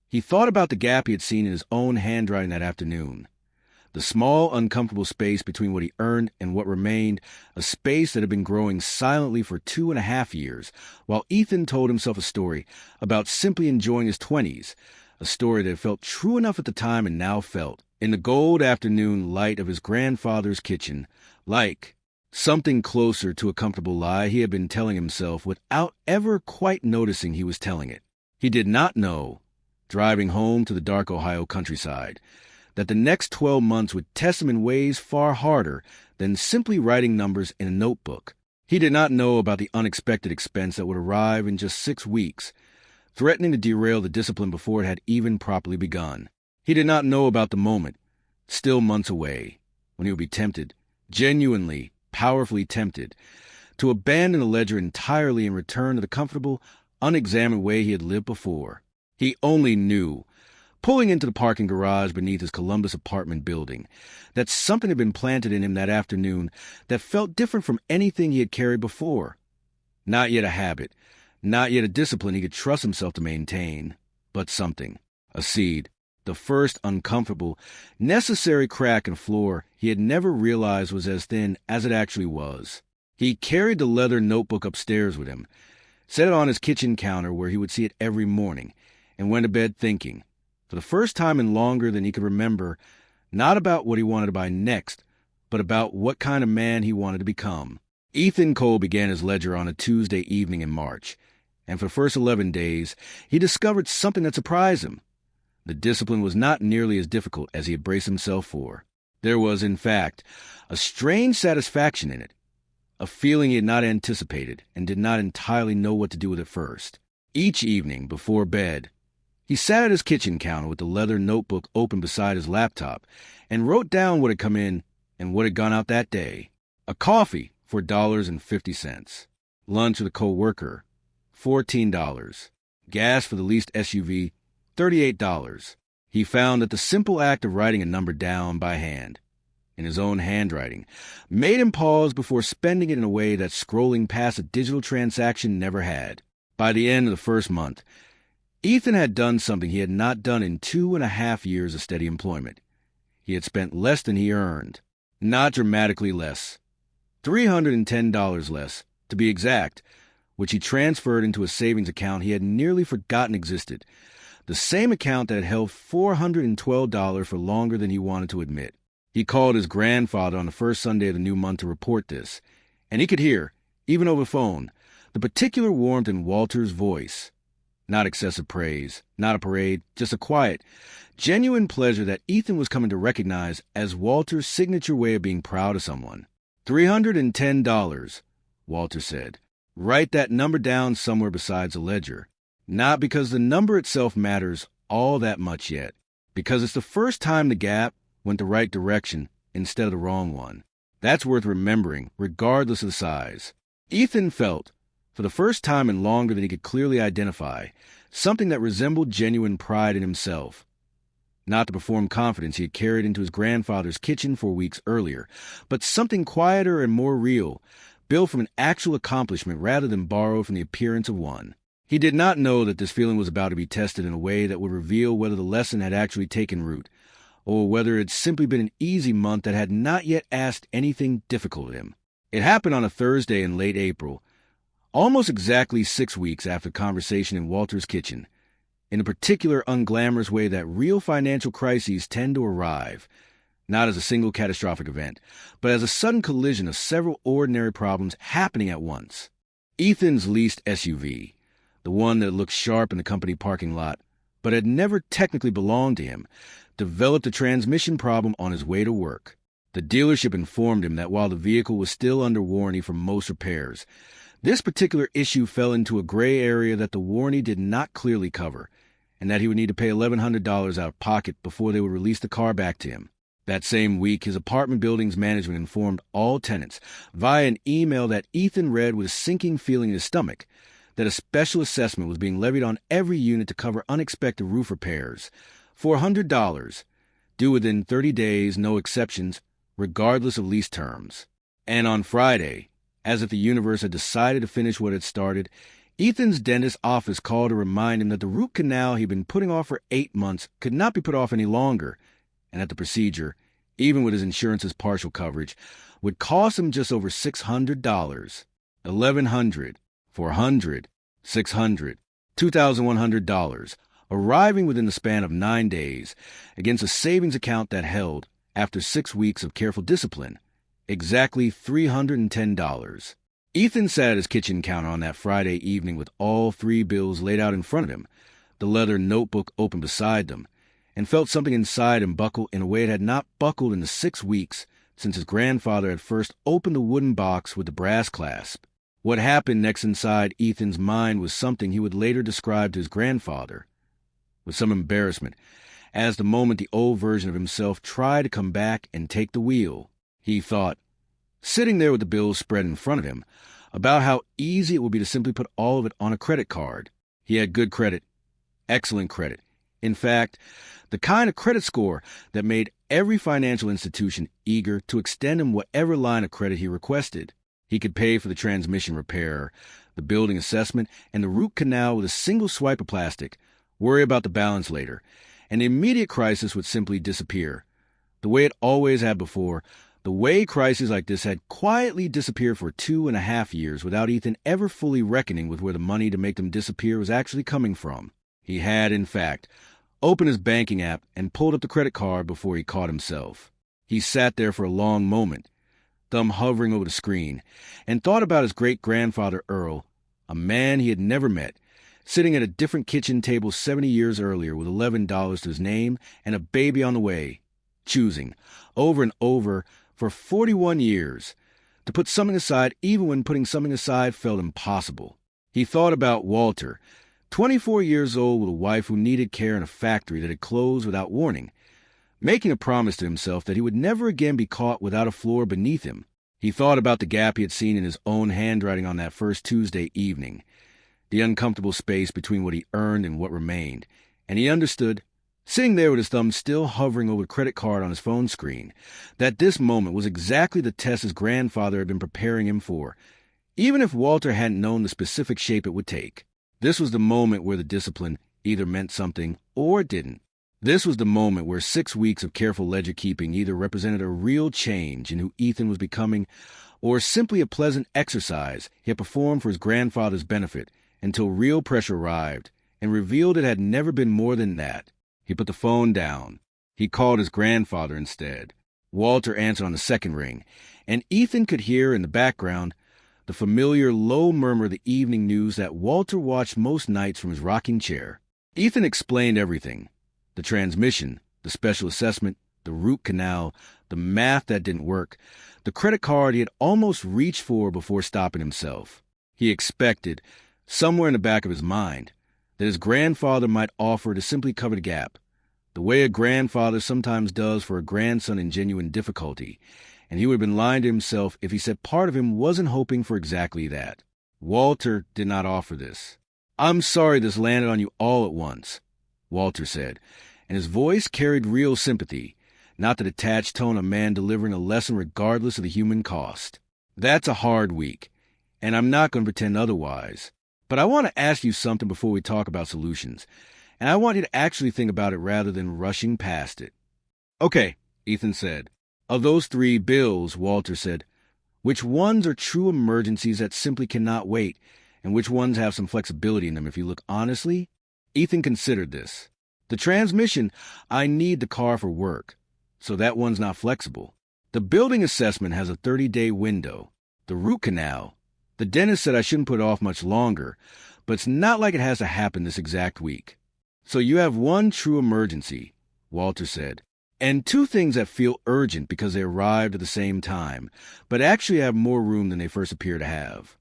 he thought about the gap he had seen in his own handwriting that afternoon. The small, uncomfortable space between what he earned and what remained, a space that had been growing silently for 2.5 years, while Ethan told himself a story about simply enjoying his 20s, a story that had felt true enough at the time and now felt, in the gold afternoon light of his grandfather's kitchen, like something closer to a comfortable lie he had been telling himself without ever quite noticing he was telling it. He did not know, driving home to the dark Ohio countryside, that the next 12 months would test him in ways far harder than simply writing numbers in a notebook. He did not know about the unexpected expense that would arrive in just 6 weeks, threatening to derail the discipline before it had even properly begun. He did not know about the moment, still months away, when he would be tempted, genuinely, powerfully tempted, to abandon the ledger entirely and return to the comfortable, unexamined way he had lived before. He only knew, pulling into the parking garage beneath his Columbus apartment building, that something had been planted in him that afternoon that felt different from anything he had carried before. Not yet a habit, not yet a discipline he could trust himself to maintain, but something, a seed, the first uncomfortable, necessary crack in the floor he had never realized was as thin as it actually was. He carried the leather notebook upstairs with him, set it on his kitchen counter where he would see it every morning, and went to bed thinking, for the first time in longer than he could remember, not about what he wanted to buy next, but about what kind of man he wanted to become. Ethan Cole began his ledger on a Tuesday evening in March, and for the first 11 days, he discovered something that surprised him. The discipline was not nearly as difficult as he had braced himself for. There was, in fact, a strange satisfaction in it, a feeling he had not anticipated and did not entirely know what to do with at first. Each evening, before bed, he sat at his kitchen counter with the leather notebook open beside his laptop and wrote down what had come in and what had gone out that day. A coffee for $1.50. Lunch with a co-worker, $14. Gas for the leased SUV, $38. He found that the simple act of writing a number down by hand, in his own handwriting, made him pause before spending it in a way that scrolling past a digital transaction never had. By the end of the first month, Ethan had done something he had not done in 2.5 years of steady employment. He had spent less than he earned, not dramatically less, $310 less, to be exact, which he transferred into a savings account he had nearly forgotten existed, the same account that had held $412 for longer than he wanted to admit. He called his grandfather on the first Sunday of the new month to report this, and he could hear, even over the phone, the particular warmth in Walter's voice. Not excessive praise, not a parade, just a quiet, genuine pleasure that Ethan was coming to recognize as Walter's signature way of being proud of someone. $310, Walter said. Write that number down somewhere besides a ledger. Not because the number itself matters all that much yet, because it's the first time the gap went the right direction instead of the wrong one. That's worth remembering, regardless of the size. Ethan felt, for the first time in longer than he could clearly identify, something that resembled genuine pride in himself. Not the performed confidence he had carried into his grandfather's kitchen 4 weeks earlier, but something quieter and more real, built from an actual accomplishment rather than borrowed from the appearance of one. He did not know that this feeling was about to be tested in a way that would reveal whether the lesson had actually taken root, or whether it had simply been an easy month that had not yet asked anything difficult of him. It happened on a Thursday in late April, almost exactly 6 weeks after the conversation in Walter's kitchen, in a particular unglamorous way that real financial crises tend to arrive, not as a single catastrophic event, but as a sudden collision of several ordinary problems happening at once. Ethan's leased SUV, the one that looked sharp in the company parking lot, but had never technically belonged to him, developed a transmission problem on his way to work. The dealership informed him that while the vehicle was still under warranty for most repairs, this particular issue fell into a gray area that the warranty did not clearly cover, and that he would need to pay $1,100 out of pocket before they would release the car back to him. That same week, his apartment building's management informed all tenants, via an email that Ethan read with a sinking feeling in his stomach, that a special assessment was being levied on every unit to cover unexpected roof repairs, $400, due within 30 days, no exceptions, regardless of lease terms. And on Friday, as if the universe had decided to finish what it started, Ethan's dentist's office called to remind him that the root canal he'd been putting off for 8 months could not be put off any longer, and that the procedure, even with his insurance's partial coverage, would cost him just over $600. $1,100, $400, $600, $2,100, arriving within the span of 9 days, against a savings account that held, after 6 weeks of careful discipline, exactly $310. Ethan sat at his kitchen counter on that Friday evening with all 3 bills laid out in front of him, the leather notebook open beside them, and felt something inside him buckle in a way it had not buckled in the 6 weeks since his grandfather had first opened the wooden box with the brass clasp. What happened next inside Ethan's mind was something he would later describe to his grandfather, with some embarrassment, as the moment the old version of himself tried to come back and take the wheel. He thought, sitting there with the bills spread in front of him, about how easy it would be to simply put all of it on a credit card. He had good credit, excellent credit. In fact, the kind of credit score that made every financial institution eager to extend him whatever line of credit he requested. He could pay for the transmission repair, the building assessment, and the root canal with a single swipe of plastic, worry about the balance later, and the immediate crisis would simply disappear. The way it always had before, the way crises like this had quietly disappeared for 2.5 years without Ethan ever fully reckoning with where the money to make them disappear was actually coming from. He had, in fact, opened his banking app and pulled up the credit card before he caught himself. He sat there for a long moment, thumb hovering over the screen, and thought about his great-grandfather Earl, a man he had never met, sitting at a different kitchen table 70 years earlier with $11 to his name and a baby on the way, choosing, over and over, for 41 years, to put something aside even when putting something aside felt impossible. He thought about Walter, 24 years old with a wife who needed care in a factory that had closed without warning, making a promise to himself that he would never again be caught without a floor beneath him. He thought about the gap he had seen in his own handwriting on that first Tuesday evening, the uncomfortable space between what he earned and what remained, and he understood, sitting there with his thumb still hovering over the credit card on his phone screen, that this moment was exactly the test his grandfather had been preparing him for, even if Walter hadn't known the specific shape it would take. This was the moment where the discipline either meant something or it didn't. This was the moment where 6 weeks of careful ledger-keeping either represented a real change in who Ethan was becoming or simply a pleasant exercise he had performed for his grandfather's benefit until real pressure arrived and revealed it had never been more than that. He put the phone down. He called his grandfather instead. Walter answered on the second ring, and Ethan could hear in the background the the familiar low murmur of the evening news that Walter watched most nights from his rocking chair. Ethan explained everything: the transmission, the special assessment, the root canal, the math that didn't work, the credit card he had almost reached for before stopping himself. He expected, somewhere in the back of his mind, that his grandfather might offer to simply cover the gap, the way a grandfather sometimes does for a grandson in genuine difficulty, and he would have been lying to himself if he said part of him wasn't hoping for exactly that. Walter did not offer this. "I'm sorry this landed on you all at once," Walter said, and his voice carried real sympathy, not the detached tone of a man delivering a lesson regardless of the human cost. "That's a hard week, and I'm not going to pretend otherwise. But I want to ask you something before we talk about solutions, and I want you to actually think about it rather than rushing past it." "Okay," Ethan said. "Of those 3 bills," Walter said, "which ones are true emergencies that simply cannot wait, and which ones have some flexibility in them if you look honestly?" Ethan considered this. "The transmission, I need the car for work, so that one's not flexible. The building assessment has a 30-day window. The root canal, the dentist said I shouldn't put it off much longer, but it's not like it has to happen this exact week. So you have one true emergency," Walter said, "and 2 things that feel urgent because they arrived at the same time, but actually have more room than they first appear to have."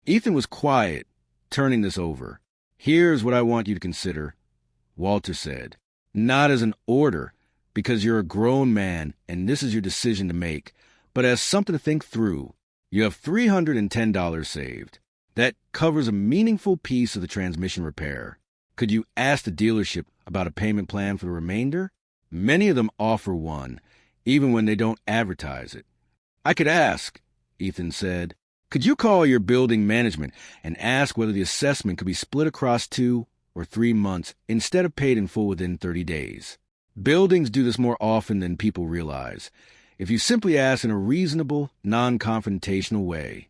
Ethan was quiet, turning this over. "Here's what I want you to consider," Walter said. "Not as an order, because you're a grown man and this is your decision to make, but as something to think through. You have $310 saved. That covers a meaningful piece of the transmission repair. Could you ask the dealership about a payment plan for the remainder? Many of them offer one, even when they don't advertise it." "I could ask," Ethan said. "Could you call your building management and ask whether the assessment could be split across 2 or 3 months instead of paid in full within 30 days? Buildings do this more often than people realize, if you simply ask in a reasonable, non-confrontational way."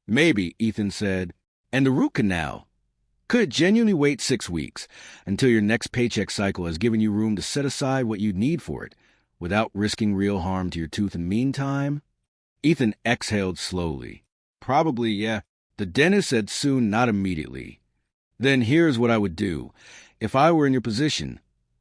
"Maybe," Ethan said. "And the root canal? Could it genuinely wait 6 weeks until your next paycheck cycle has given you room to set aside what you need for it, without risking real harm to your tooth in the meantime?" Ethan exhaled slowly. "Probably, yeah." The dentist said soon, not immediately. "Then here's what I would do. If I were in your position,"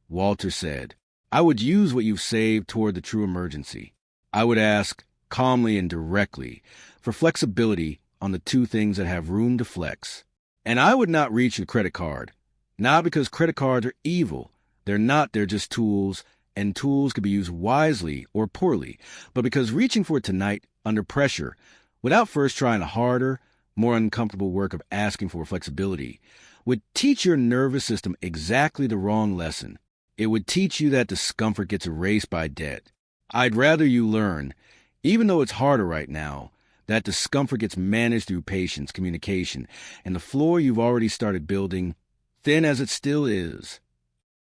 Walter said, "I would use what you've saved toward the true emergency. I would ask, calmly and directly, for flexibility on the 2 things that have room to flex. And I would not reach the credit card. Not because credit cards are evil. They're not, they're just tools, and tools can be used wisely or poorly, but because reaching for it tonight, under pressure, without first trying the harder, more uncomfortable work of asking for flexibility, would teach your nervous system exactly the wrong lesson. It would teach you that discomfort gets erased by debt. I'd rather you learn, even though it's harder right now, that discomfort gets managed through patience, communication, and the floor you've already started building, thin as it still is."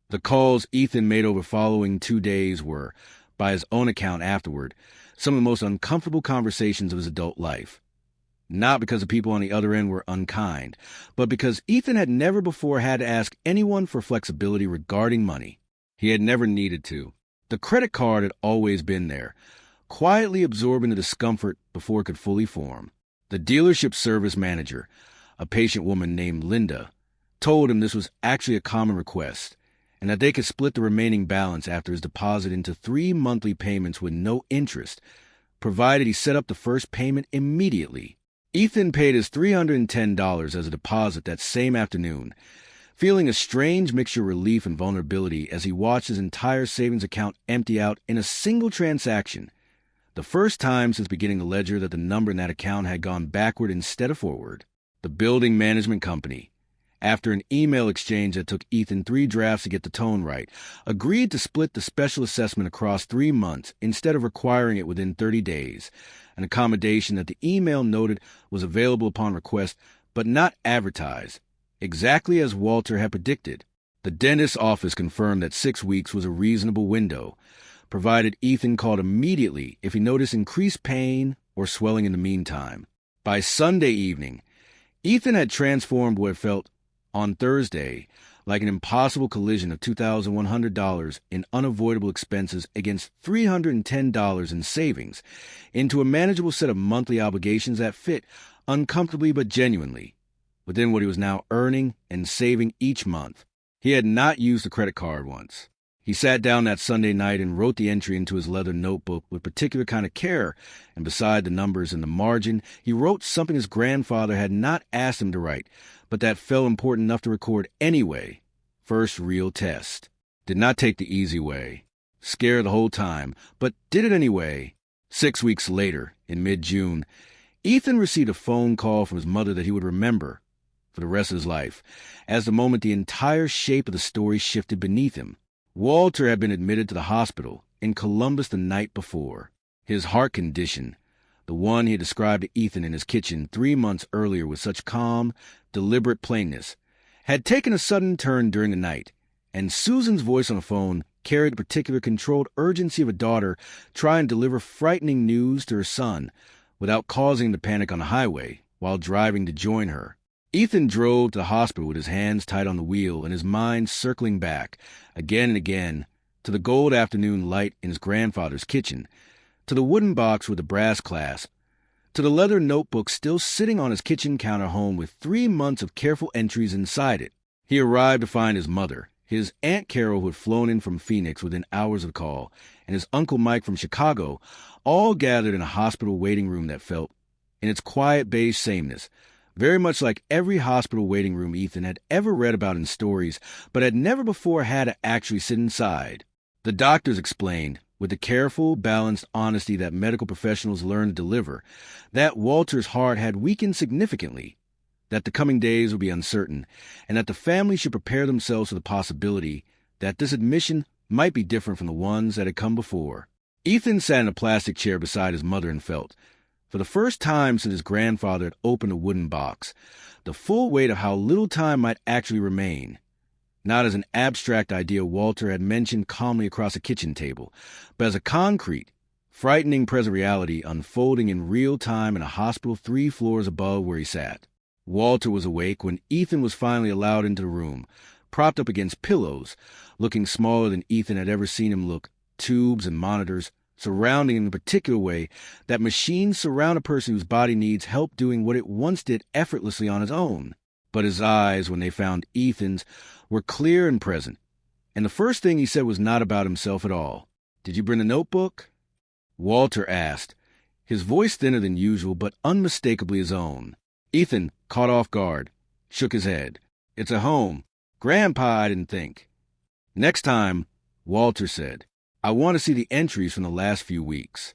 The calls Ethan made over the following 2 days were, by his own account afterward, some of the most uncomfortable conversations of his adult life. Not because the people on the other end were unkind, but because Ethan had never before had to ask anyone for flexibility regarding money. He had never needed to. The credit card had always been there, quietly absorbing the discomfort before it could fully form. The dealership service manager, a patient woman named Linda, told him this was actually a common request, and that they could split the remaining balance after his deposit into 3 monthly payments with no interest, provided he set up the first payment immediately. Ethan paid his $310 as a deposit that same afternoon, feeling a strange mixture of relief and vulnerability as he watched his entire savings account empty out in a single transaction, the first time since beginning the ledger that the number in that account had gone backward instead of forward. The building management company, after an email exchange that took Ethan 3 drafts to get the tone right, agreed to split the special assessment across 3 months instead of requiring it within 30 days, an accommodation that the email noted was available upon request but not advertised, exactly as Walter had predicted. The dentist's office confirmed that 6 weeks was a reasonable window, provided Ethan called immediately if he noticed increased pain or swelling in the meantime. By Sunday evening, Ethan had transformed what felt, on Thursday, like an impossible collision of $2,100 in unavoidable expenses against $310 in savings, into a manageable set of monthly obligations that fit uncomfortably but genuinely, within what he was now earning and saving each month. He had not used a credit card once. He sat down that Sunday night and wrote the entry into his leather notebook with particular kind of care, and beside the numbers in the margin, he wrote something his grandfather had not asked him to write, but that felt important enough to record anyway. First real test. Did not take the easy way. Scared the whole time, but did it anyway. 6 weeks later, in mid-June, Ethan received a phone call from his mother that he would remember for the rest of his life, as the moment the entire shape of the story shifted beneath him. Walter had been admitted to the hospital in Columbus the night before. His heart condition, the one he had described to Ethan in his kitchen 3 months earlier with such calm, deliberate plainness, had taken a sudden turn during the night, and Susan's voice on the phone carried the particular controlled urgency of a daughter trying to deliver frightening news to her son without causing him to panic on the highway while driving to join her. Ethan drove to the hospital with his hands tight on the wheel and his mind circling back, again and again, to the gold afternoon light in his grandfather's kitchen, to the wooden box with the brass clasp, to the leather notebook still sitting on his kitchen counter home with 3 months of careful entries inside it. He arrived to find his mother, his Aunt Carol, who had flown in from Phoenix within hours of the call, and his Uncle Mike from Chicago, all gathered in a hospital waiting room that felt, in its quiet beige sameness, very much like every hospital waiting room Ethan had ever read about in stories, but had never before had to actually sit inside. The doctors explained, with the careful, balanced honesty that medical professionals learn to deliver, that Walter's heart had weakened significantly, that the coming days would be uncertain, and that the family should prepare themselves for the possibility that this admission might be different from the ones that had come before. Ethan sat in a plastic chair beside his mother and felt, for the first time since his grandfather had opened a wooden box, the full weight of how little time might actually remain. Not as an abstract idea Walter had mentioned calmly across a kitchen table, but as a concrete, frightening present reality unfolding in real time in a hospital 3 floors above where he sat. Walter was awake when Ethan was finally allowed into the room, propped up against pillows, looking smaller than Ethan had ever seen him look, tubes and monitors surrounding him in a particular way that machines surround a person whose body needs help doing what it once did effortlessly on its own. But his eyes, when they found Ethan's, were clear and present, and the first thing he said was not about himself at all. "Did you bring the notebook?" Walter asked, his voice thinner than usual but unmistakably his own. Ethan, caught off guard, shook his head. "It's at home. Grandpa, I didn't think." "Next time," Walter said, "I want to see the entries from the last few weeks."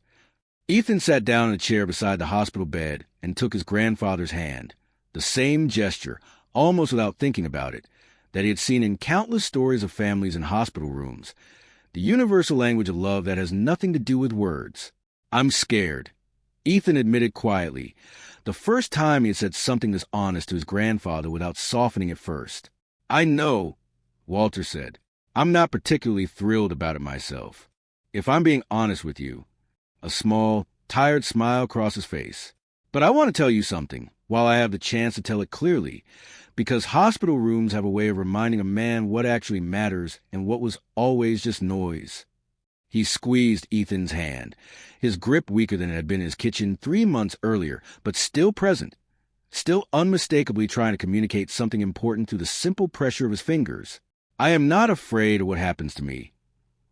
Ethan sat down in a chair beside the hospital bed and took his grandfather's hand, the same gesture, almost without thinking about it, that he had seen in countless stories of families in hospital rooms, the universal language of love that has nothing to do with words. "I'm scared," Ethan admitted quietly, the first time he had said something this honest to his grandfather without softening at first. "I know," Walter said. "I'm not particularly thrilled about it myself. If I'm being honest with you." A small, tired smile crossed his face. "But I want to tell you something, while I have the chance to tell it clearly, because hospital rooms have a way of reminding a man what actually matters and what was always just noise." He squeezed Ethan's hand, his grip weaker than it had been in his kitchen 3 months earlier, but still present, still unmistakably trying to communicate something important through the simple pressure of his fingers. "I am not afraid of what happens to me,"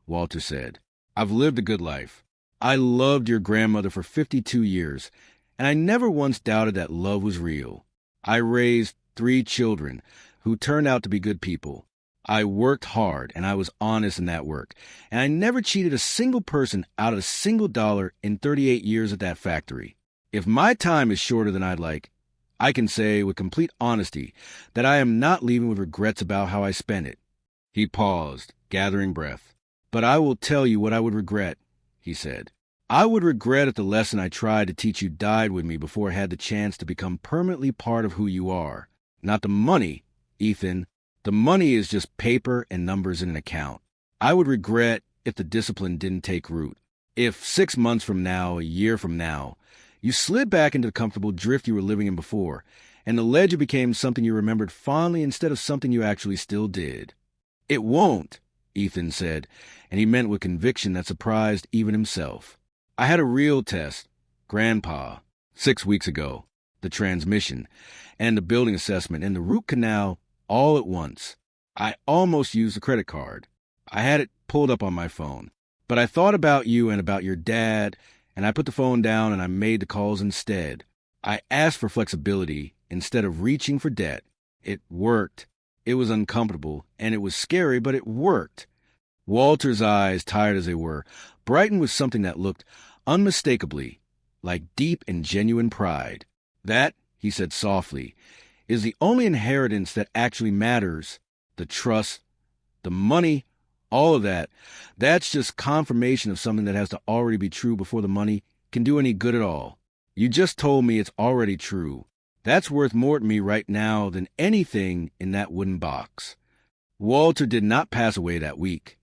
Walter said. "I've lived a good life. I loved your grandmother for 52 years, and I never once doubted that love was real. I raised 3 children who turned out to be good people. I worked hard, and I was honest in that work, and I never cheated a single person out of a single dollar in 38 years at that factory. If my time is shorter than I'd like, I can say with complete honesty that I am not leaving with regrets about how I spent it." He paused, gathering breath. "But I will tell you what I would regret," he said. "I would regret if the lesson I tried to teach you died with me before I had the chance to become permanently part of who you are. Not the money, Ethan. The money is just paper and numbers in an account. I would regret if the discipline didn't take root. If 6 months from now, a year from now, you slid back into the comfortable drift you were living in before, and the ledger became something you remembered fondly instead of something you actually still did." "It won't," Ethan said, and he meant with conviction that surprised even himself. "I had a real test, Grandpa, 6 weeks ago. the transmission, and the building assessment, and the root canal all at once. I almost used a credit card. I had it pulled up on my phone. But I thought about you and about your dad, and I put the phone down and I made the calls instead. I asked for flexibility instead of reaching for debt. It worked. It was uncomfortable, and it was scary, but it worked. Walter's eyes, tired as they were, brightened with something that looked unmistakably like deep and genuine pride. That, he said softly, is the only inheritance that actually matters. The trust, the money, all of that. That's just confirmation of something that has to already be true before the money can do any good at all. You just told me it's already true. That's worth more to me right now than anything in that wooden box. Walter did not pass away that week,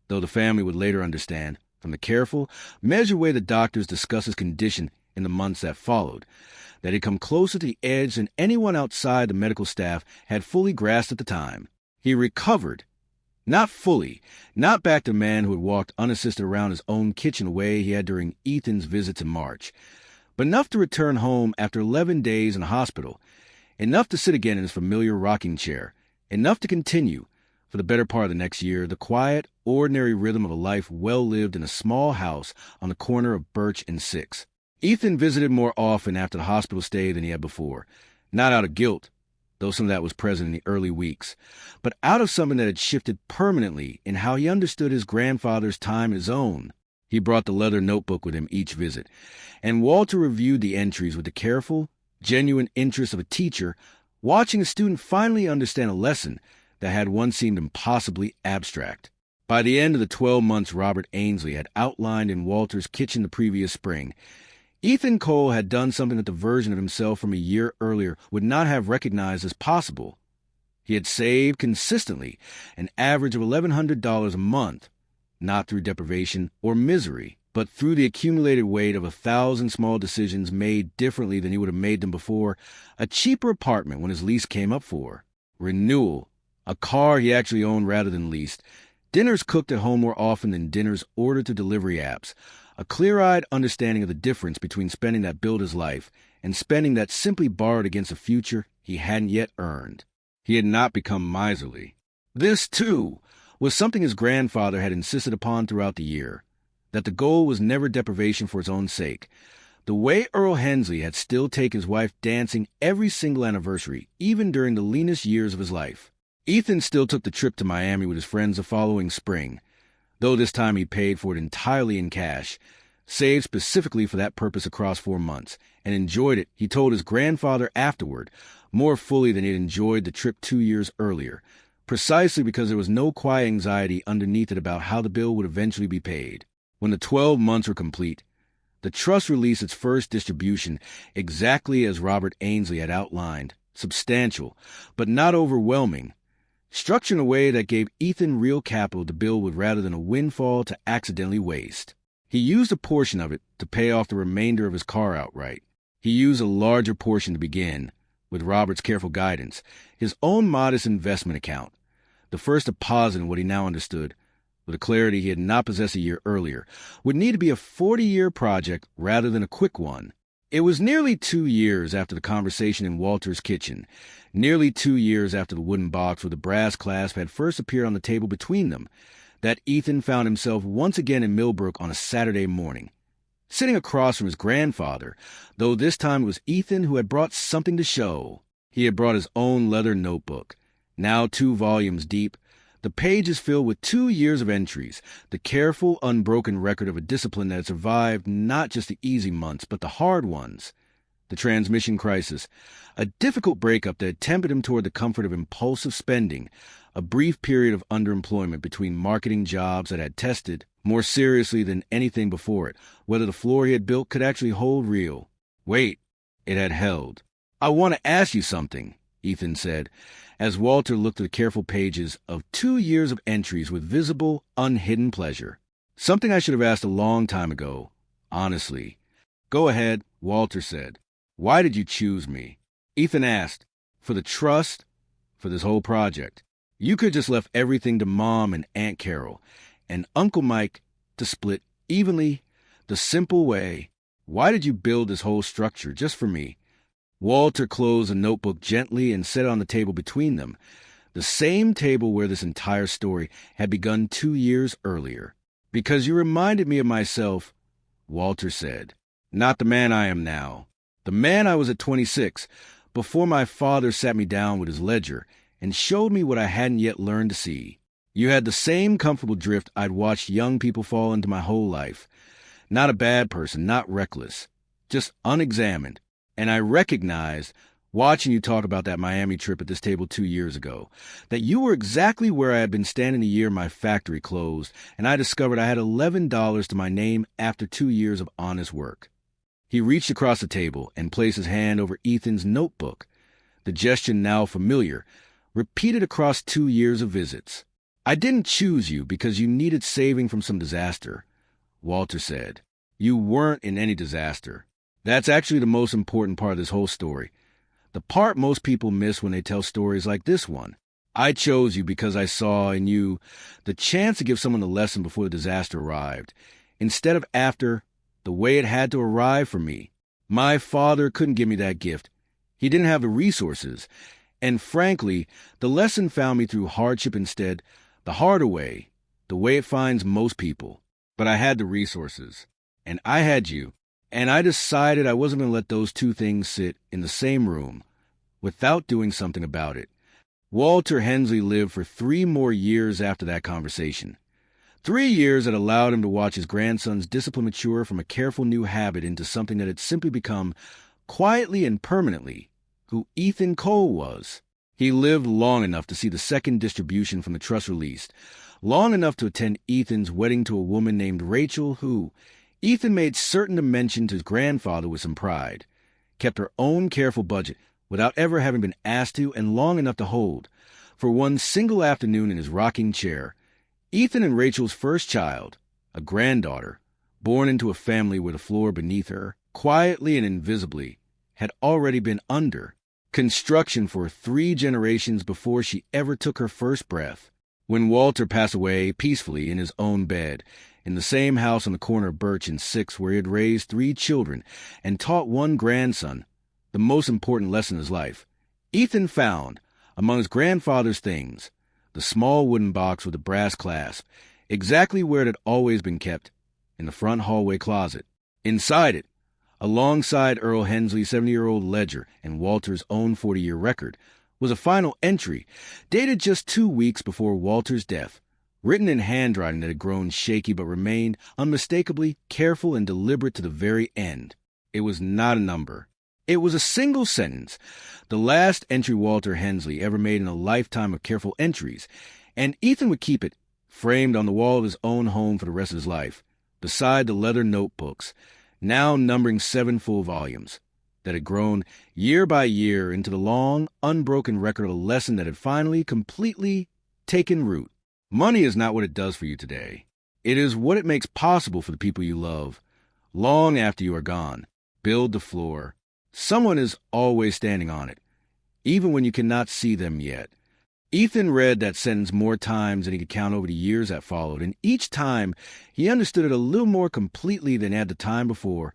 though the family would later understand, from the careful, measured way the doctors discussed his condition in the months that followed, that he'd come closer to the edge than anyone outside the medical staff had fully grasped at the time. He recovered. Not fully, not back to the man who had walked unassisted around his own kitchen the way he had during Ethan's visits in March, but enough to return home after 11 days in the hospital, enough to sit again in his familiar rocking chair, enough to continue, for the better part of the next year, the quiet, ordinary rhythm of a life well lived in a small house on the corner of Birch and 6th. Ethan visited more often after the hospital stay than he had before, not out of guilt, though some of that was present in the early weeks, but out of something that had shifted permanently in how he understood his grandfather's time and his own. He brought the leather notebook with him each visit, and Walter reviewed the entries with the careful, genuine interest of a teacher watching a student finally understand a lesson that had once seemed impossibly abstract. By the end of the 12 months Robert Ainsley had outlined in Walter's kitchen the previous spring, Ethan Cole had done something that the version of himself from a year earlier would not have recognized as possible. He had saved consistently an average of $1,100 a month, not through deprivation or misery, but through the accumulated weight of 1,000 small decisions made differently than he would have made them before, a cheaper apartment when his lease came up for, renewal, a car he actually owned rather than leased, dinners cooked at home more often than dinners ordered through delivery apps, a clear-eyed understanding of the difference between spending that built his life and spending that simply borrowed against a future he hadn't yet earned. He had not become miserly. This, too, was something his grandfather had insisted upon throughout the year, that the goal was never deprivation for its own sake. The way Earl Hensley had still taken his wife dancing every single anniversary, even during the leanest years of his life. Ethan still took the trip to Miami with his friends the following spring, though this time he paid for it entirely in cash, saved specifically for that purpose across 4 months, and enjoyed it, he told his grandfather afterward, more fully than he had enjoyed the trip 2 years earlier, precisely because there was no quiet anxiety underneath it about how the bill would eventually be paid. When the 12 months were complete, the trust released its first distribution exactly as Robert Ainsley had outlined, substantial, but not overwhelming, structured in a way that gave Ethan real capital to build with rather than a windfall to accidentally waste. He used a portion of it to pay off the remainder of his car outright. He used a larger portion to begin, with Robert's careful guidance, his own modest investment account, the first deposit in what he now understood, with a clarity he had not possessed a year earlier, would need to be a 40-year project rather than a quick one. It was nearly 2 years after the conversation in Walter's kitchen, nearly 2 years after the wooden box with the brass clasp had first appeared on the table between them, that Ethan found himself once again in Millbrook on a Saturday morning, sitting across from his grandfather, though this time it was Ethan who had brought something to show. He had brought his own leather notebook, now 2 volumes deep, the pages filled with 2 years of entries, the careful, unbroken record of a discipline that had survived not just the easy months, but the hard ones. The transmission crisis, a difficult breakup that had tempted him toward the comfort of impulsive spending, a brief period of underemployment between marketing jobs that had tested, more seriously than anything before it, whether the floor he had built could actually hold real. Wait, it had held. "I want to ask you something," Ethan said, as Walter looked at the careful pages of 2 years of entries with visible, unhidden pleasure. "Something I should have asked a long time ago, honestly." "Go ahead," Walter said. "Why did you choose me?" Ethan asked. "For the trust, for this whole project. You could have just left everything to Mom and Aunt Carol and Uncle Mike to split evenly, the simple way. Why did you build this whole structure just for me?" Walter closed a notebook gently and set it on the table between them, the same table where this entire story had begun 2 years earlier. "Because you reminded me of myself," Walter said. "Not the man I am now. The man I was at 26, before my father sat me down with his ledger and showed me what I hadn't yet learned to see. You had the same comfortable drift I'd watched young people fall into my whole life. Not a bad person, not reckless, just unexamined. And I recognized, watching you talk about that Miami trip at this table 2 years ago, that you were exactly where I had been standing the year my factory closed, and I discovered I had $11 to my name after 2 years of honest work." He reached across the table and placed his hand over Ethan's notebook, the gesture now familiar, repeated across 2 years of visits. "I didn't choose you because you needed saving from some disaster," Walter said. "You weren't in any disaster. That's actually the most important part of this whole story. The part most people miss when they tell stories like this one. I chose you because I saw in you the chance to give someone a lesson before the disaster arrived, instead of after, the way it had to arrive for me. My father couldn't give me that gift. He didn't have the resources. And frankly, the lesson found me through hardship instead, the harder way, the way it finds most people. But I had the resources. And I had you. And I decided I wasn't going to let those two things sit in the same room without doing something about it." Walter Hensley lived for 3 more years after that conversation. 3 years that allowed him to watch his grandson's discipline mature from a careful new habit into something that had simply become, quietly and permanently, who Ethan Cole was. He lived long enough to see the second distribution from the trust released, long enough to attend Ethan's wedding to a woman named Rachel who, Ethan made certain to mention to his grandfather with some pride, kept her own careful budget without ever having been asked to, and long enough to hold, for one single afternoon in his rocking chair, Ethan and Rachel's first child, a granddaughter, born into a family where the floor beneath her, quietly and invisibly, had already been under construction for 3 generations before she ever took her first breath. When Walter passed away peacefully in his own bed, in the same house on the corner of Birch and 6th where he had raised 3 children and taught one grandson the most important lesson in his life, Ethan found, among his grandfather's things, the small wooden box with the brass clasp, exactly where it had always been kept, in the front hallway closet. Inside it, alongside Earl Hensley's 70-year-old ledger and Walter's own 40-year record, was a final entry, dated just 2 weeks before Walter's death, written in handwriting that had grown shaky but remained unmistakably careful and deliberate to the very end. It was not a number. It was a single sentence, the last entry Walter Hensley ever made in a lifetime of careful entries, and Ethan would keep it, framed on the wall of his own home for the rest of his life, beside the leather notebooks, now numbering 7 full volumes, that had grown year by year into the long, unbroken record of a lesson that had finally, completely taken root. Money is not what it does for you today. It is what it makes possible for the people you love, long after you are gone. Build the floor. Someone is always standing on it, even when you cannot see them yet. Ethan read that sentence more times than he could count over the years that followed, and each time he understood it a little more completely than at the time before.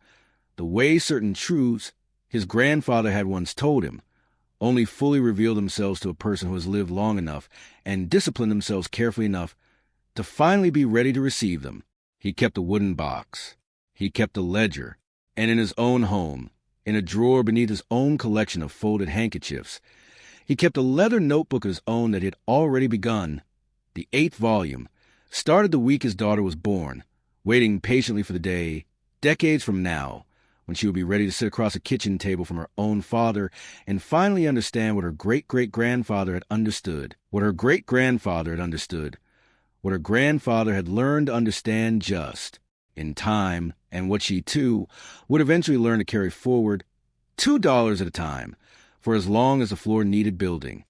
The way certain truths his grandfather had once told him only fully reveal themselves to a person who has lived long enough and disciplined themselves carefully enough to finally be ready to receive them. He kept a wooden box. He kept a ledger. And in his own home, in a drawer beneath his own collection of folded handkerchiefs, he kept a leather notebook of his own that he had already begun, the 8th volume, started the week his daughter was born, waiting patiently for the day, decades from now, when she would be ready to sit across a kitchen table from her own father and finally understand what her great-great-grandfather had understood, what her great-grandfather had understood, what her grandfather had learned to understand just in time, and what she, too, would eventually learn to carry forward $2 at a time for as long as the floor needed building.